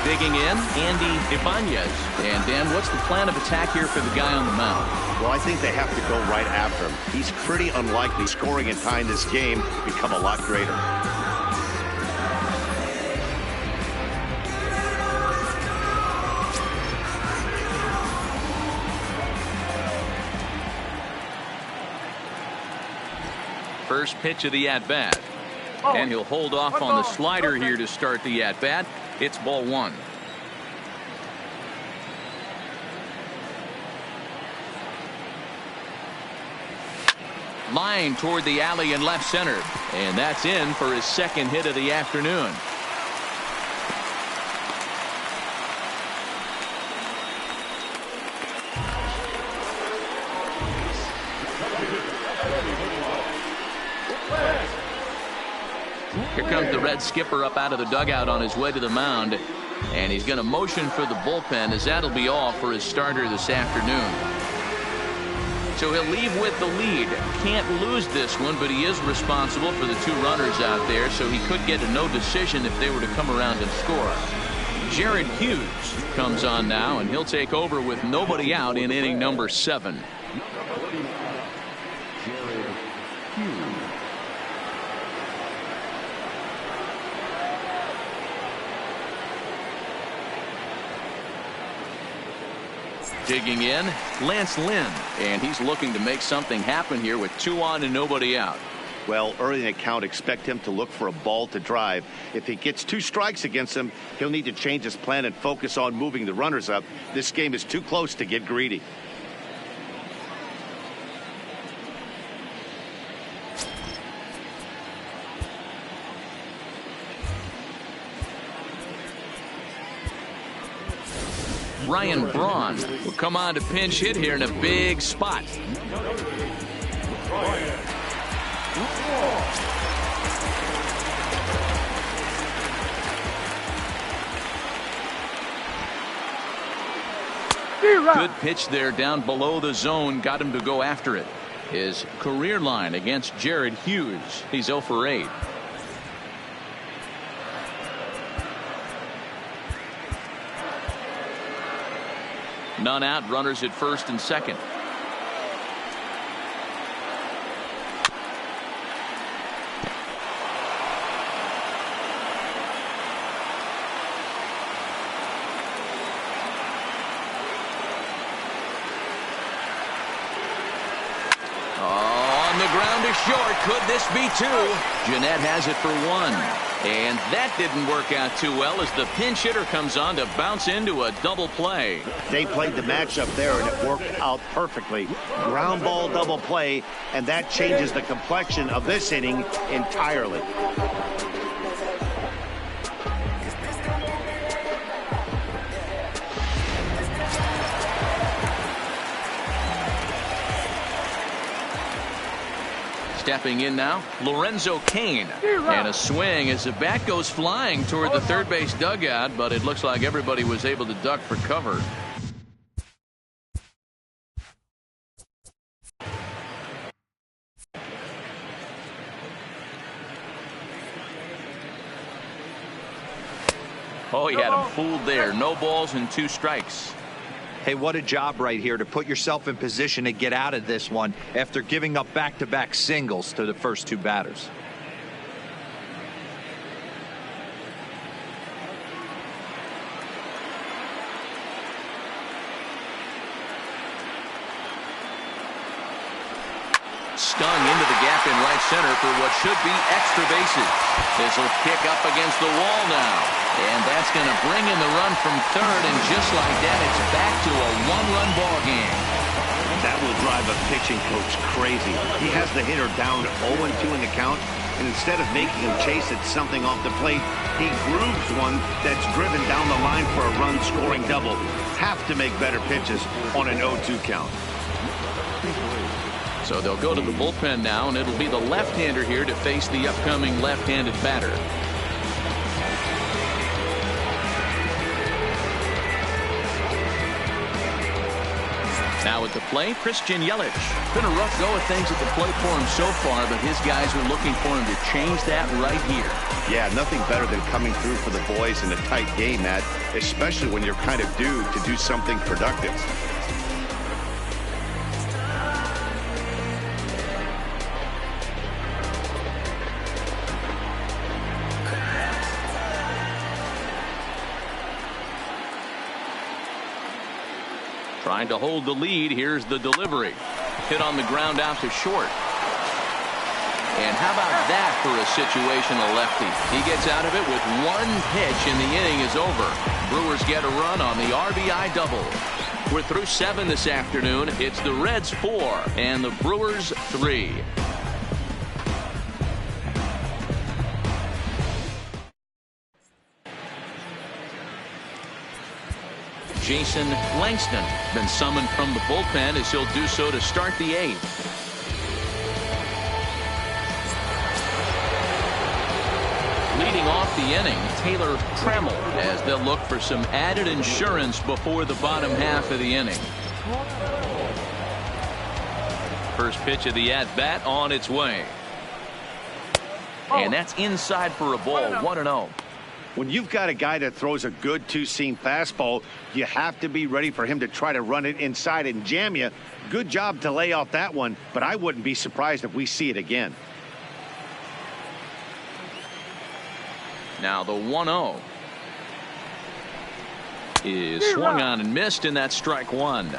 Digging in, Andy Ibanez. And Dan, what's the plan of attack here for the guy on the mound? Well, I think they have to go right after him. He's pretty unlikely. Scoring and tying this game become a lot greater. First pitch of the at-bat. And he'll hold off on the slider here to start the at-bat. It's ball 1. Line toward the alley in left center. And that's in for his second hit of the afternoon. Red skipper up out of the dugout on his way to the mound, and he's going to motion for the bullpen, as that'll be all for his starter this afternoon. So he'll leave with the lead. Can't lose this one, but he is responsible for the 2 runners out there, so he could get a no decision if they were to come around and score. Jared Hughes comes on now, and he'll take over with nobody out in inning number 7. Digging in, Lance Lynn, and he's looking to make something happen here with 2 on and nobody out. Well, early in the count, expect him to look for a ball to drive. If he gets 2 strikes against him, he'll need to change his plan and focus on moving the runners up. This game is too close to get greedy. Ryan Braun will come on to pinch hit here in a big spot. Good pitch there down below the zone. Got him to go after it. His career line against Jared Hughes. He's 0 for 8. None out, runners at first and second. On the ground to short. Could this be 2? Jeanette has it for 1. And that didn't work out too well as the pinch hitter comes on to bounce into a double play. They played the matchup there, and it worked out perfectly. Ground ball double play, and that changes the complexion of this inning entirely. Stepping in now, Lorenzo Cain. And a swing as the bat goes flying toward the third base dugout, but it looks like everybody was able to duck for cover. Oh, he had him fooled there. No balls and 2 strikes. Hey, what a job right here to put yourself in position to get out of this one after giving up back-to-back singles to the first 2 batters. Stung into the gap in right center for what should be extra bases. This will kick up against the wall now. And that's going to bring in the run from third, and just like that, it's back to a 1-run ball game. That will drive a pitching coach crazy. He has the hitter down 0-2 in the count, and instead of making him chase at something off the plate, he grooves one that's driven down the line for a run-scoring double. Have to make better pitches on an 0-2 count. So they'll go to the bullpen now, and it'll be the left-hander here to face the upcoming left-handed batter. Now at the plate, Christian Yelich. Been a rough go of things at the plate for him so far, but his guys are looking for him to change that right here. Yeah, nothing better than coming through for the boys in a tight game, Matt, especially when you're kind of due to do something productive. Trying to hold the lead. Here's the delivery. Hit on the ground out to short. And how about that for a situational lefty? He gets out of it with 1 pitch, and the inning is over. Brewers get a run on the RBI double. We're through 7 this afternoon. It's the Reds 4 and the Brewers 3. Jason Langston been summoned from the bullpen as he'll do so to start the 8th. Leading the inning, Taylor Trammell, as they'll look for some added insurance before the bottom half of the inning. First pitch of the at-bat on its way. And that's inside for a ball, 1-0. When you've got a guy that throws a good two-seam fastball, you have to be ready for him to try to run it inside and jam you. Good job to lay off that one, but I wouldn't be surprised if we see it again. Now the 1-0 is swung on and missed, and that's strike one.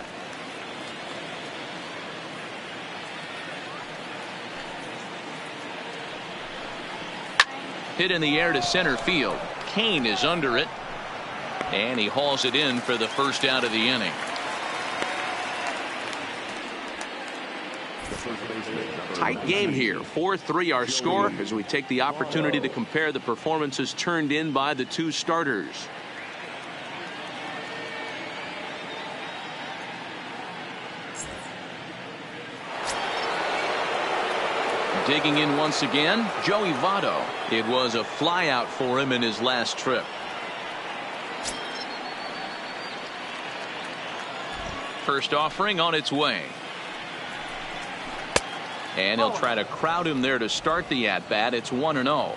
Hit in the air to center field. Kane is under it, and he hauls it in for the first out of the inning. Tight game here. 4-3 our score as we take the opportunity to compare the performances turned in by the two starters. Digging in once again, Joey Votto. It was a flyout for him in his last trip. First offering on its way. And he'll try to crowd him there to start the at-bat. It's 1-0.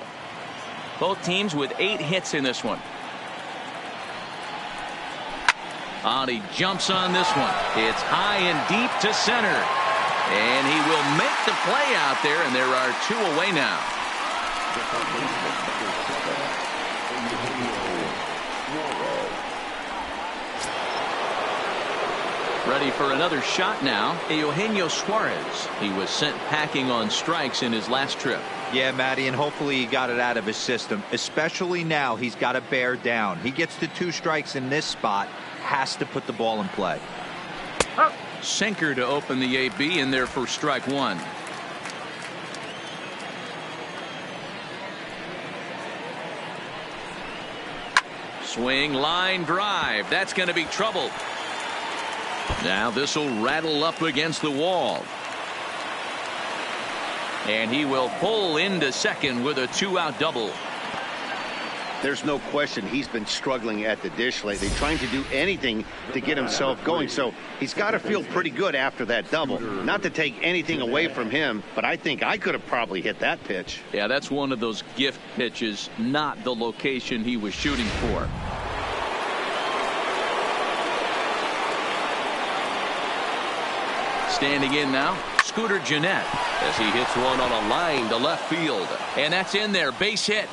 Both teams with 8 hits in this one. He jumps on this one. It's high and deep to center. And he will make the play out there, and there are 2 away now. Ready for another shot now, Eugenio Suarez. He was sent packing on strikes in his last trip. Yeah, Matty, and hopefully he got it out of his system. Especially now, he's got to bear down. He gets to 2 strikes in this spot, has to put the ball in play. Sinker to open the AB in there for strike one. Swing, line drive. That's going to be trouble. Now this will rattle up against the wall. And he will pull into second with a 2-out double. There's no question he's been struggling at the dish lately, trying to do anything to get himself going. So he's got to feel pretty good after that double. Not to take anything away from him, but I think I could have probably hit that pitch. Yeah, that's one of those gift pitches, not the location he was shooting for. Standing in now, Scooter Gennett, as he hits one on a line to left field. And that's in there, base hit.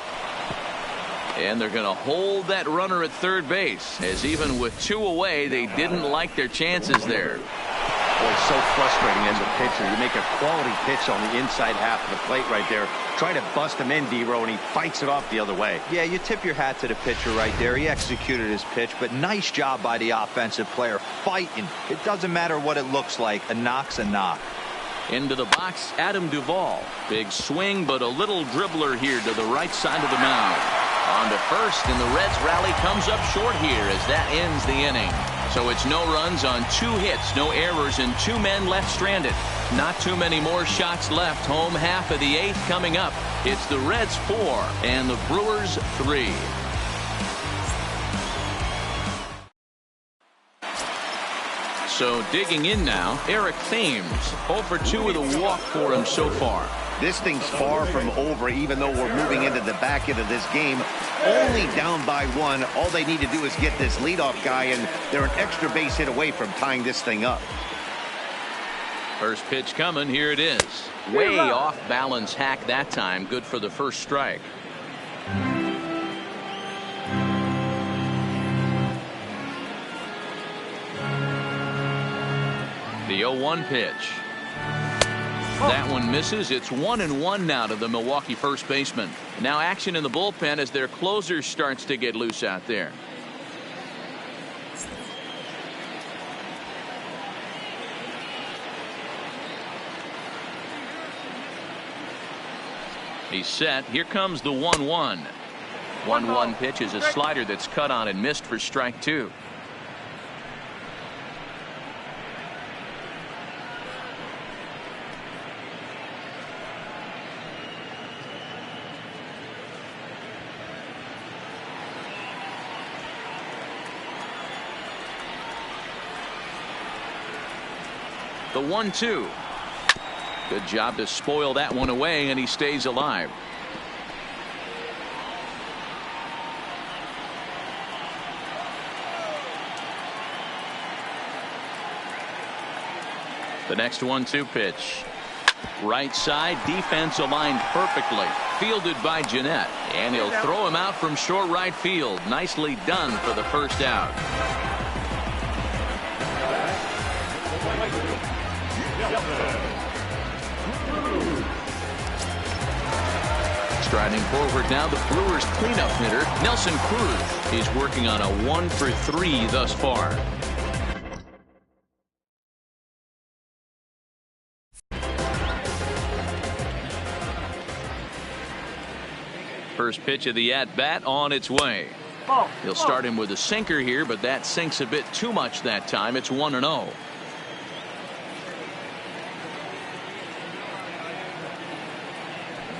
And they're going to hold that runner at third base, as even with 2 away, they didn't like their chances there. Boy, it's so frustrating as a pitcher. You make a quality pitch on the inside half of the plate right there. Try to bust him in, D-Row, and he fights it off the other way. Yeah, you tip your hat to the pitcher right there. He executed his pitch, but nice job by the offensive player fighting. It doesn't matter what it looks like. A knock's a knock. Into the box, Adam Duvall. Big swing, but a little dribbler here to the right side of the mound. On to first, and the Reds rally comes up short here as that ends the inning. So it's no runs on 2 hits, no errors, and 2 men left stranded. Not too many more shots left. Home half of the 8th coming up. It's the Reds 4 and the Brewers 3. So digging in now, Eric Thames. 0 for 2 with a walk for him so far. This thing's far from over, even though we're moving into the back end of this game. Only down by 1. All they need to do is get this leadoff guy, and they're an extra base hit away from tying this thing up. First pitch coming. Here it is. Way off balance hack that time. Good for the first strike. The 0-1 pitch. That one misses. It's 1-1 now to the Milwaukee first baseman. Now action in the bullpen as their closer starts to get loose out there. He's set. Here comes the 1-1. 1-1 pitch is a slider that's cut on and missed for strike 2. The 1-2. Good job to spoil that one away, and he stays alive. The next 1-2 pitch. Right side, defense aligned perfectly. Fielded by Jeanette. And he'll throw him out from short right field. Nicely done for the first out. Striding forward now, the Brewers cleanup hitter, Nelson Cruz. He's working on a 1-for-3 thus far. First pitch of the at-bat on its way. He'll start him with a sinker here, but that sinks a bit too much that time. It's 1-0.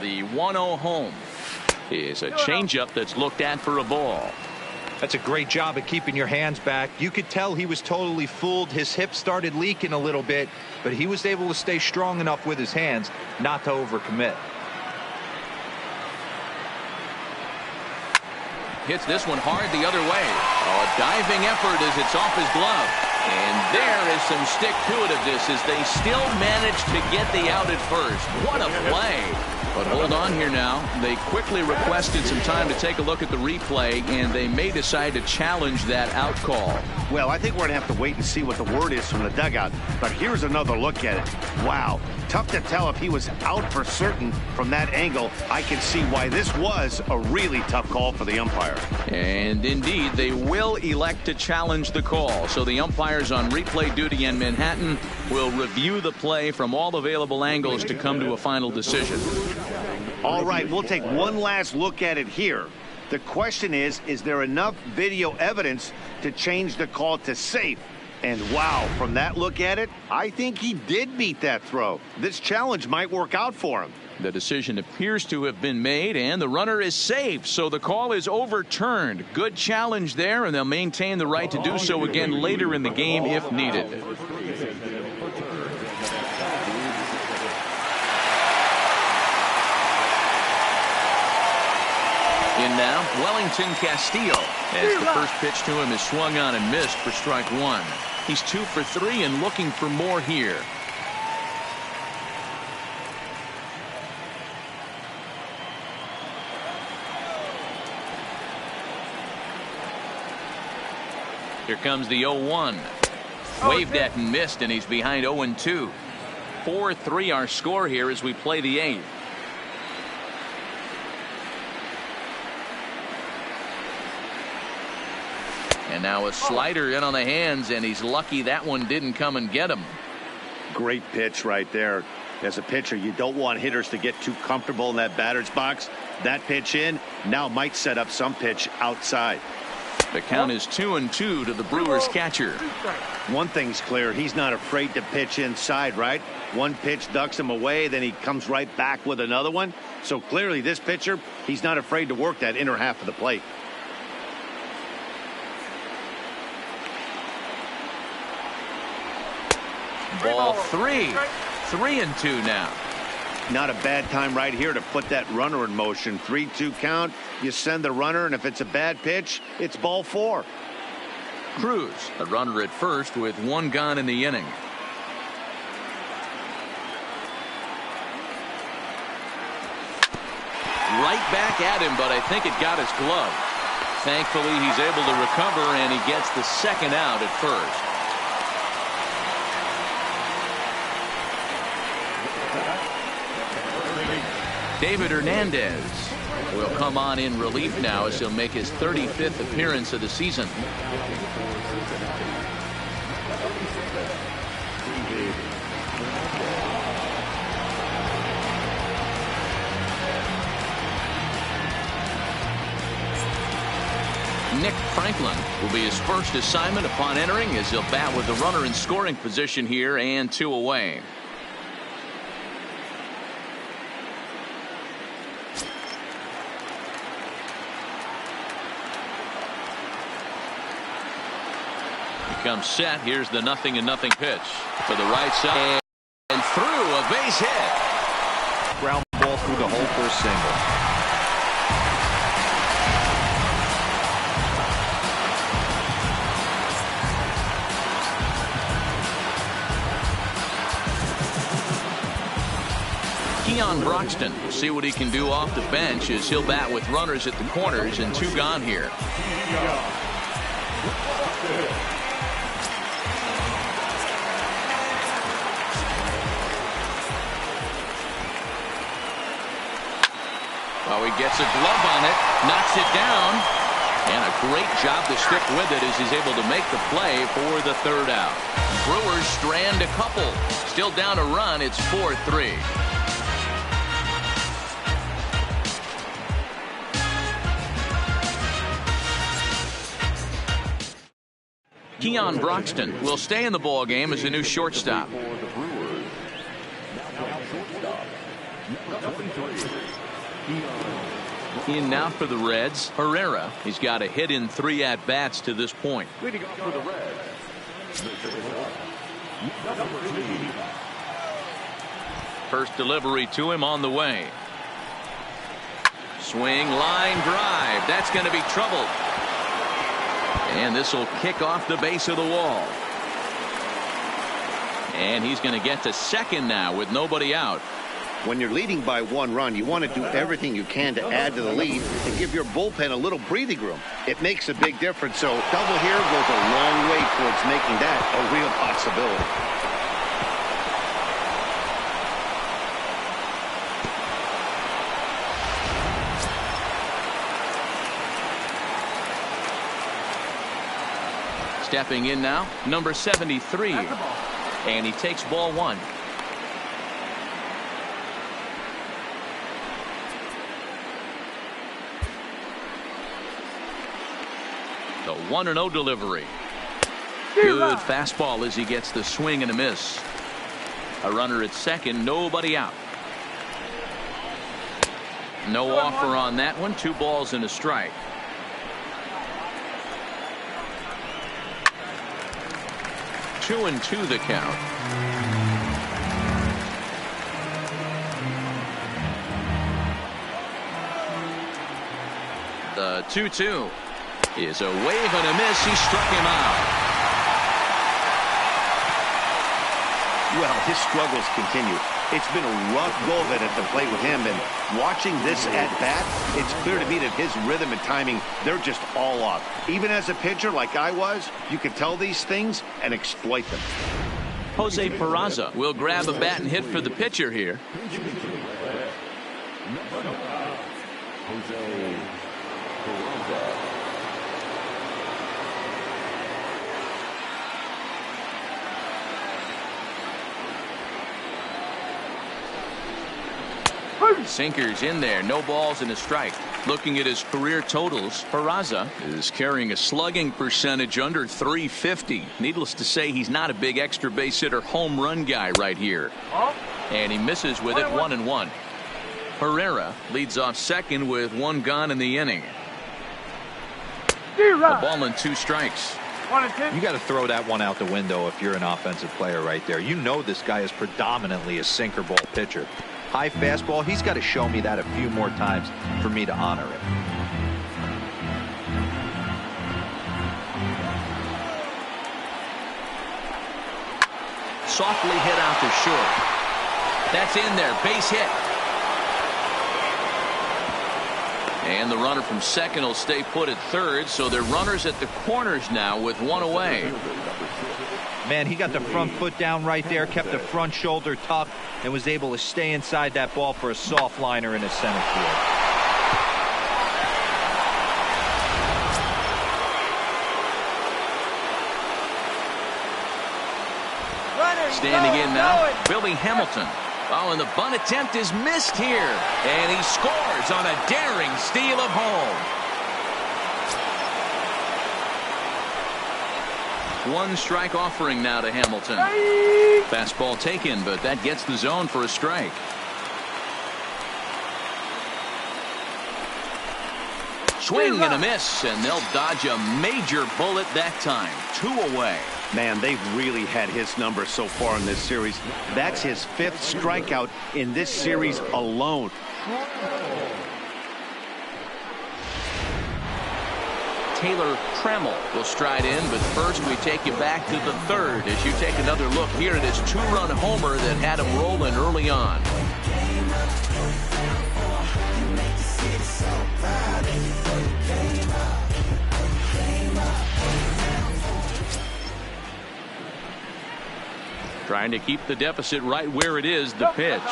The 1-0 home is a changeup that's looked at for a ball. That's a great job of keeping your hands back. You could tell he was totally fooled. His hip started leaking a little bit, but he was able to stay strong enough with his hands not to overcommit. Hits this one hard the other way. A diving effort as it's off his glove. And there is some stick-to-itiveness as they still manage to get the out at first. What a play. But hold on here now. They quickly requested some time to take a look at the replay, and they may decide to challenge that out call. Well, I think we're going to have to wait and see what the word is from the dugout. But here's another look at it. Wow. Tough to tell if he was out for certain from that angle. I can see why this was a really tough call for the umpire. And indeed, they will elect to challenge the call. So the umpires on replay duty in Manhattan will review the play from all available angles to come to a final decision. All right, we'll take one last look at it here. The question is there enough video evidence to change the call to safe? And wow, from that look at it, I think he did beat that throw. This challenge might work out for him. The decision appears to have been made, and the runner is safe, so the call is overturned. Good challenge there, and they'll maintain the right to do so again later in the game if needed. In now, Wellington Castillo, as the first pitch to him is swung on and missed for strike one. He's 2 for 3 and looking for more here. Here comes the 0-1. Waved at and missed, and he's behind 0-2. 4-3 our score here as we play the 8th. And now a slider in on the hands, and he's lucky that one didn't come and get him. Great pitch right there. As a pitcher, you don't want hitters to get too comfortable in that batter's box. That pitch in now might set up some pitch outside. The count is 2-2 to the Brewers catcher. One thing's clear, he's not afraid to pitch inside, right? One pitch ducks him away, then he comes right back with another one. So clearly this pitcher, he's not afraid to work that inner half of the plate. Ball 3. 3-2 now. Not a bad time right here to put that runner in motion. 3-2 count. You send the runner, and if it's a bad pitch, it's ball 4. Cruz, a runner at first with 1 gone in the inning. Right back at him, but I think it got his glove. Thankfully, he's able to recover, and he gets the second out at first. David Hernandez will come on in relief now as he'll make his 35th appearance of the season. Nick Franklin will be his first assignment upon entering as he'll bat with the runner in scoring position here and 2 away. comes set. Here's the 0-0 pitch to the right side and through, a base hit. Ground ball through the hole for a single. Keon Broxton will see what he can do off the bench as he'll bat with runners at the corners and 2 gone here. Well, he gets a glove on it, knocks it down, and a great job to stick with it as he's able to make the play for the 3rd out. Brewers strand a couple. Still down a run. It's 4-3. Keon Broxton will stay in the ball game as a new shortstop. In now for the Reds, Herrera. He's got a hit in 3 at-bats to this point. First delivery to him on the way. Swing, line drive. That's going to be trouble. And this will kick off the base of the wall. And he's going to get to second now with nobody out. When you're leading by 1 run, you want to do everything you can to add to the lead and give your bullpen a little breathing room. It makes a big difference. So double here goes a long way towards making that a real possibility. Stepping in now, number 73. And he takes ball 1. The 1-0 delivery. Good fastball as he gets the swing and a miss. A runner at second, nobody out. No offer on that one. 2 balls and a strike. Two and 2 the count. The 2-2 is a wave and a miss. He struck him out. Well, his struggles continue. It's been a rough go of it at the plate with him, and watching this at bat, it's clear to me that his rhythm and timing, they're just all off. Even as a pitcher like I was, you can tell these things and exploit them. Jose Peraza will grab a bat and hit for the pitcher here. Sinkers in there, no balls and a strike. Looking at his career totals, Peraza is carrying a slugging percentage under .350. Needless to say, he's not a big extra base hitter home run guy right here. And he misses with it, 1-1. Herrera leads off second with 1 gone in the inning. A ball and 2 strikes. You got to throw that one out the window if you're an offensive player right there. You know this guy is predominantly a sinker ball pitcher. High fastball, he's got to show me that a few more times for me to honor it. Softly hit out to short. That's in there, base hit. And the runner from second will stay put at third, so they're runners at the corners now with 1 away. Man, he got the front foot down right there, kept the front shoulder tucked, and was able to stay inside that ball for a soft liner in the center field. Standing in now, Billy Hamilton. Oh, and the bunt attempt is missed here. And he scores on a daring steal of home. 1 strike offering now to Hamilton. Fastball taken, but that gets the zone for a strike. Swing and a miss, and they'll dodge a major bullet that time. 2 away. Man, they've really had his number so far in this series. That's his 5th strikeout in this series alone. Taylor Trammell will stride in, but first we take you back to the 3rd as you take another look here at his 2-run homer that had him rolling early on. Trying to keep the deficit right where it is. The pitch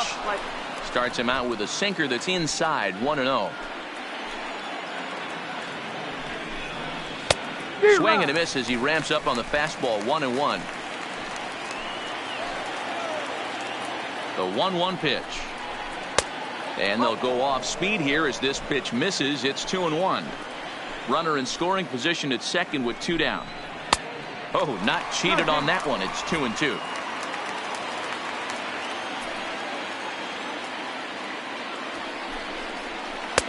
starts him out with a sinker that's inside. 1-0. Swing and a miss as he ramps up on the fastball. 1-1. The 1-1 pitch. And they'll go off speed here as this pitch misses. It's 2-1. Runner in scoring position at second with 2 down. Oh, not cheated on that one. It's 2-2.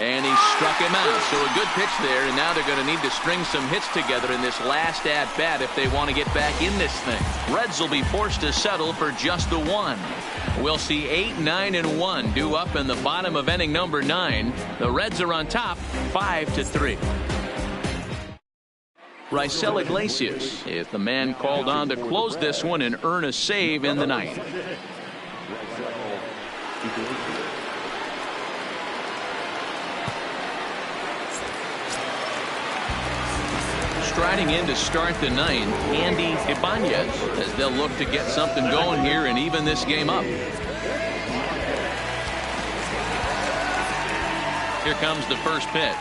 And he struck him out. So a good pitch there, and now they're going to need to string some hits together in this last at-bat if they want to get back in this thing. Reds will be forced to settle for just the 1. We'll see 8, 9, and 1 due up in the bottom of inning number 9. The Reds are on top 5-3. Raisel Iglesias is the man called on to close this one and earn a save in the 9th. Striding in to start the 9th, Andy Ibanez, as they'll look to get something going here and even this game up. Here comes the first pitch.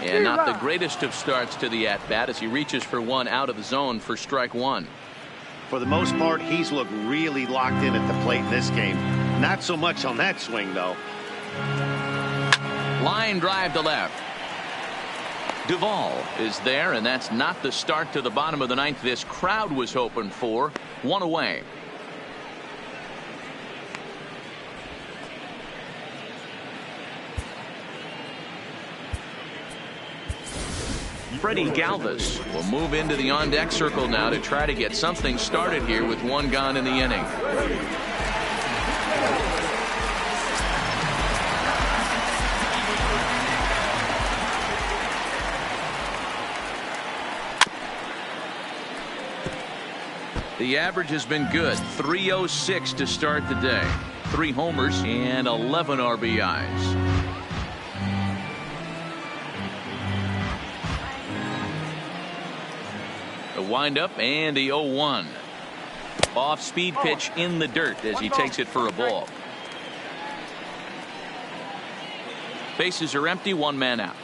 And not the greatest of starts to the at-bat as he reaches for one out of the zone for strike 1. For the most part, he's looked really locked in at the plate in this game. Not so much on that swing, though. Line drive to left. Duvall is there, and that's not the start to the bottom of the 9th this crowd was hoping for. 1 away. Freddie Galvis will move into the on-deck circle now to try to get something started here with 1 gone in the inning. The average has been good. 306 to start the day. 3 homers and 11 RBIs. The windup and the 0-1. Off-speed pitch in the dirt as he takes it for a ball. Bases are empty. 1 man out.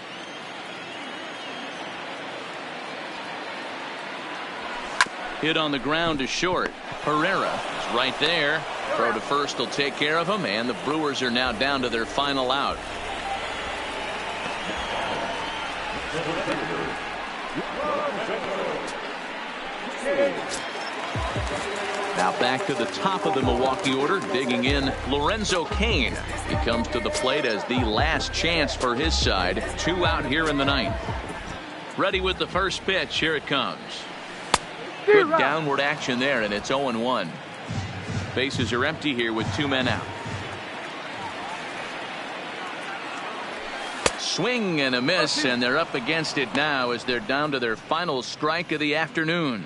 Hit on the ground to short. Herrera is right there. Throw to first will take care of him, and the Brewers are now down to their final out. Now back to the top of the Milwaukee order, digging in Lorenzo Cain. He comes to the plate as the last chance for his side. 2 out here in the 9th. Ready with the first pitch. Here it comes. Good downward action there, and it's 0-1. Bases are empty here with 2 men out. Swing and a miss, and they're up against it now as they're down to their final strike of the afternoon.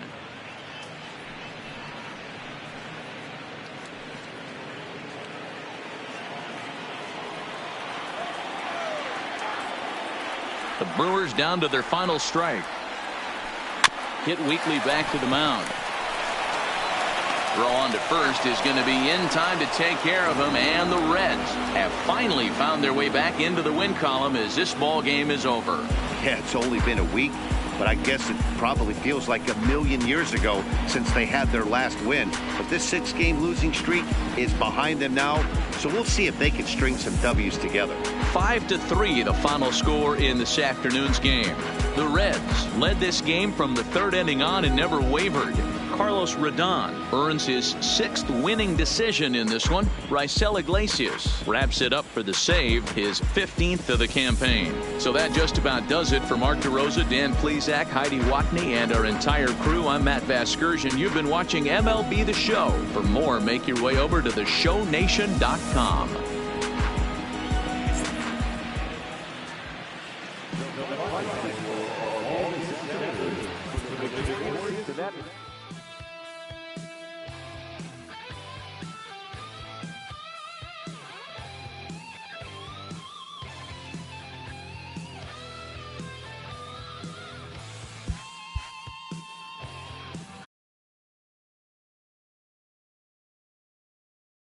The Brewers down to their final strike. Hit weakly back to the mound. Throw on to first is going to be in time to take care of him, and the Reds have finally found their way back into the win column as this ball game is over. Yeah, it's only been a week, but I guess it probably feels like a million years ago since they had their last win. But this 6-game losing streak is behind them now, so we'll see if they can string some W's together. 5-3 the final score in this afternoon's game. The Reds led this game from the 3rd inning on and never wavered. Carlos Rodon earns his 6th winning decision in this one. Raisel Iglesias wraps it up for the save, his 15th of the campaign. So that just about does it for Mark DeRosa, Dan Plesac, Heidi Watney, and our entire crew. I'm Matt Vasgersian. You've been watching MLB The Show. For more, make your way over to theshownation.com. To that.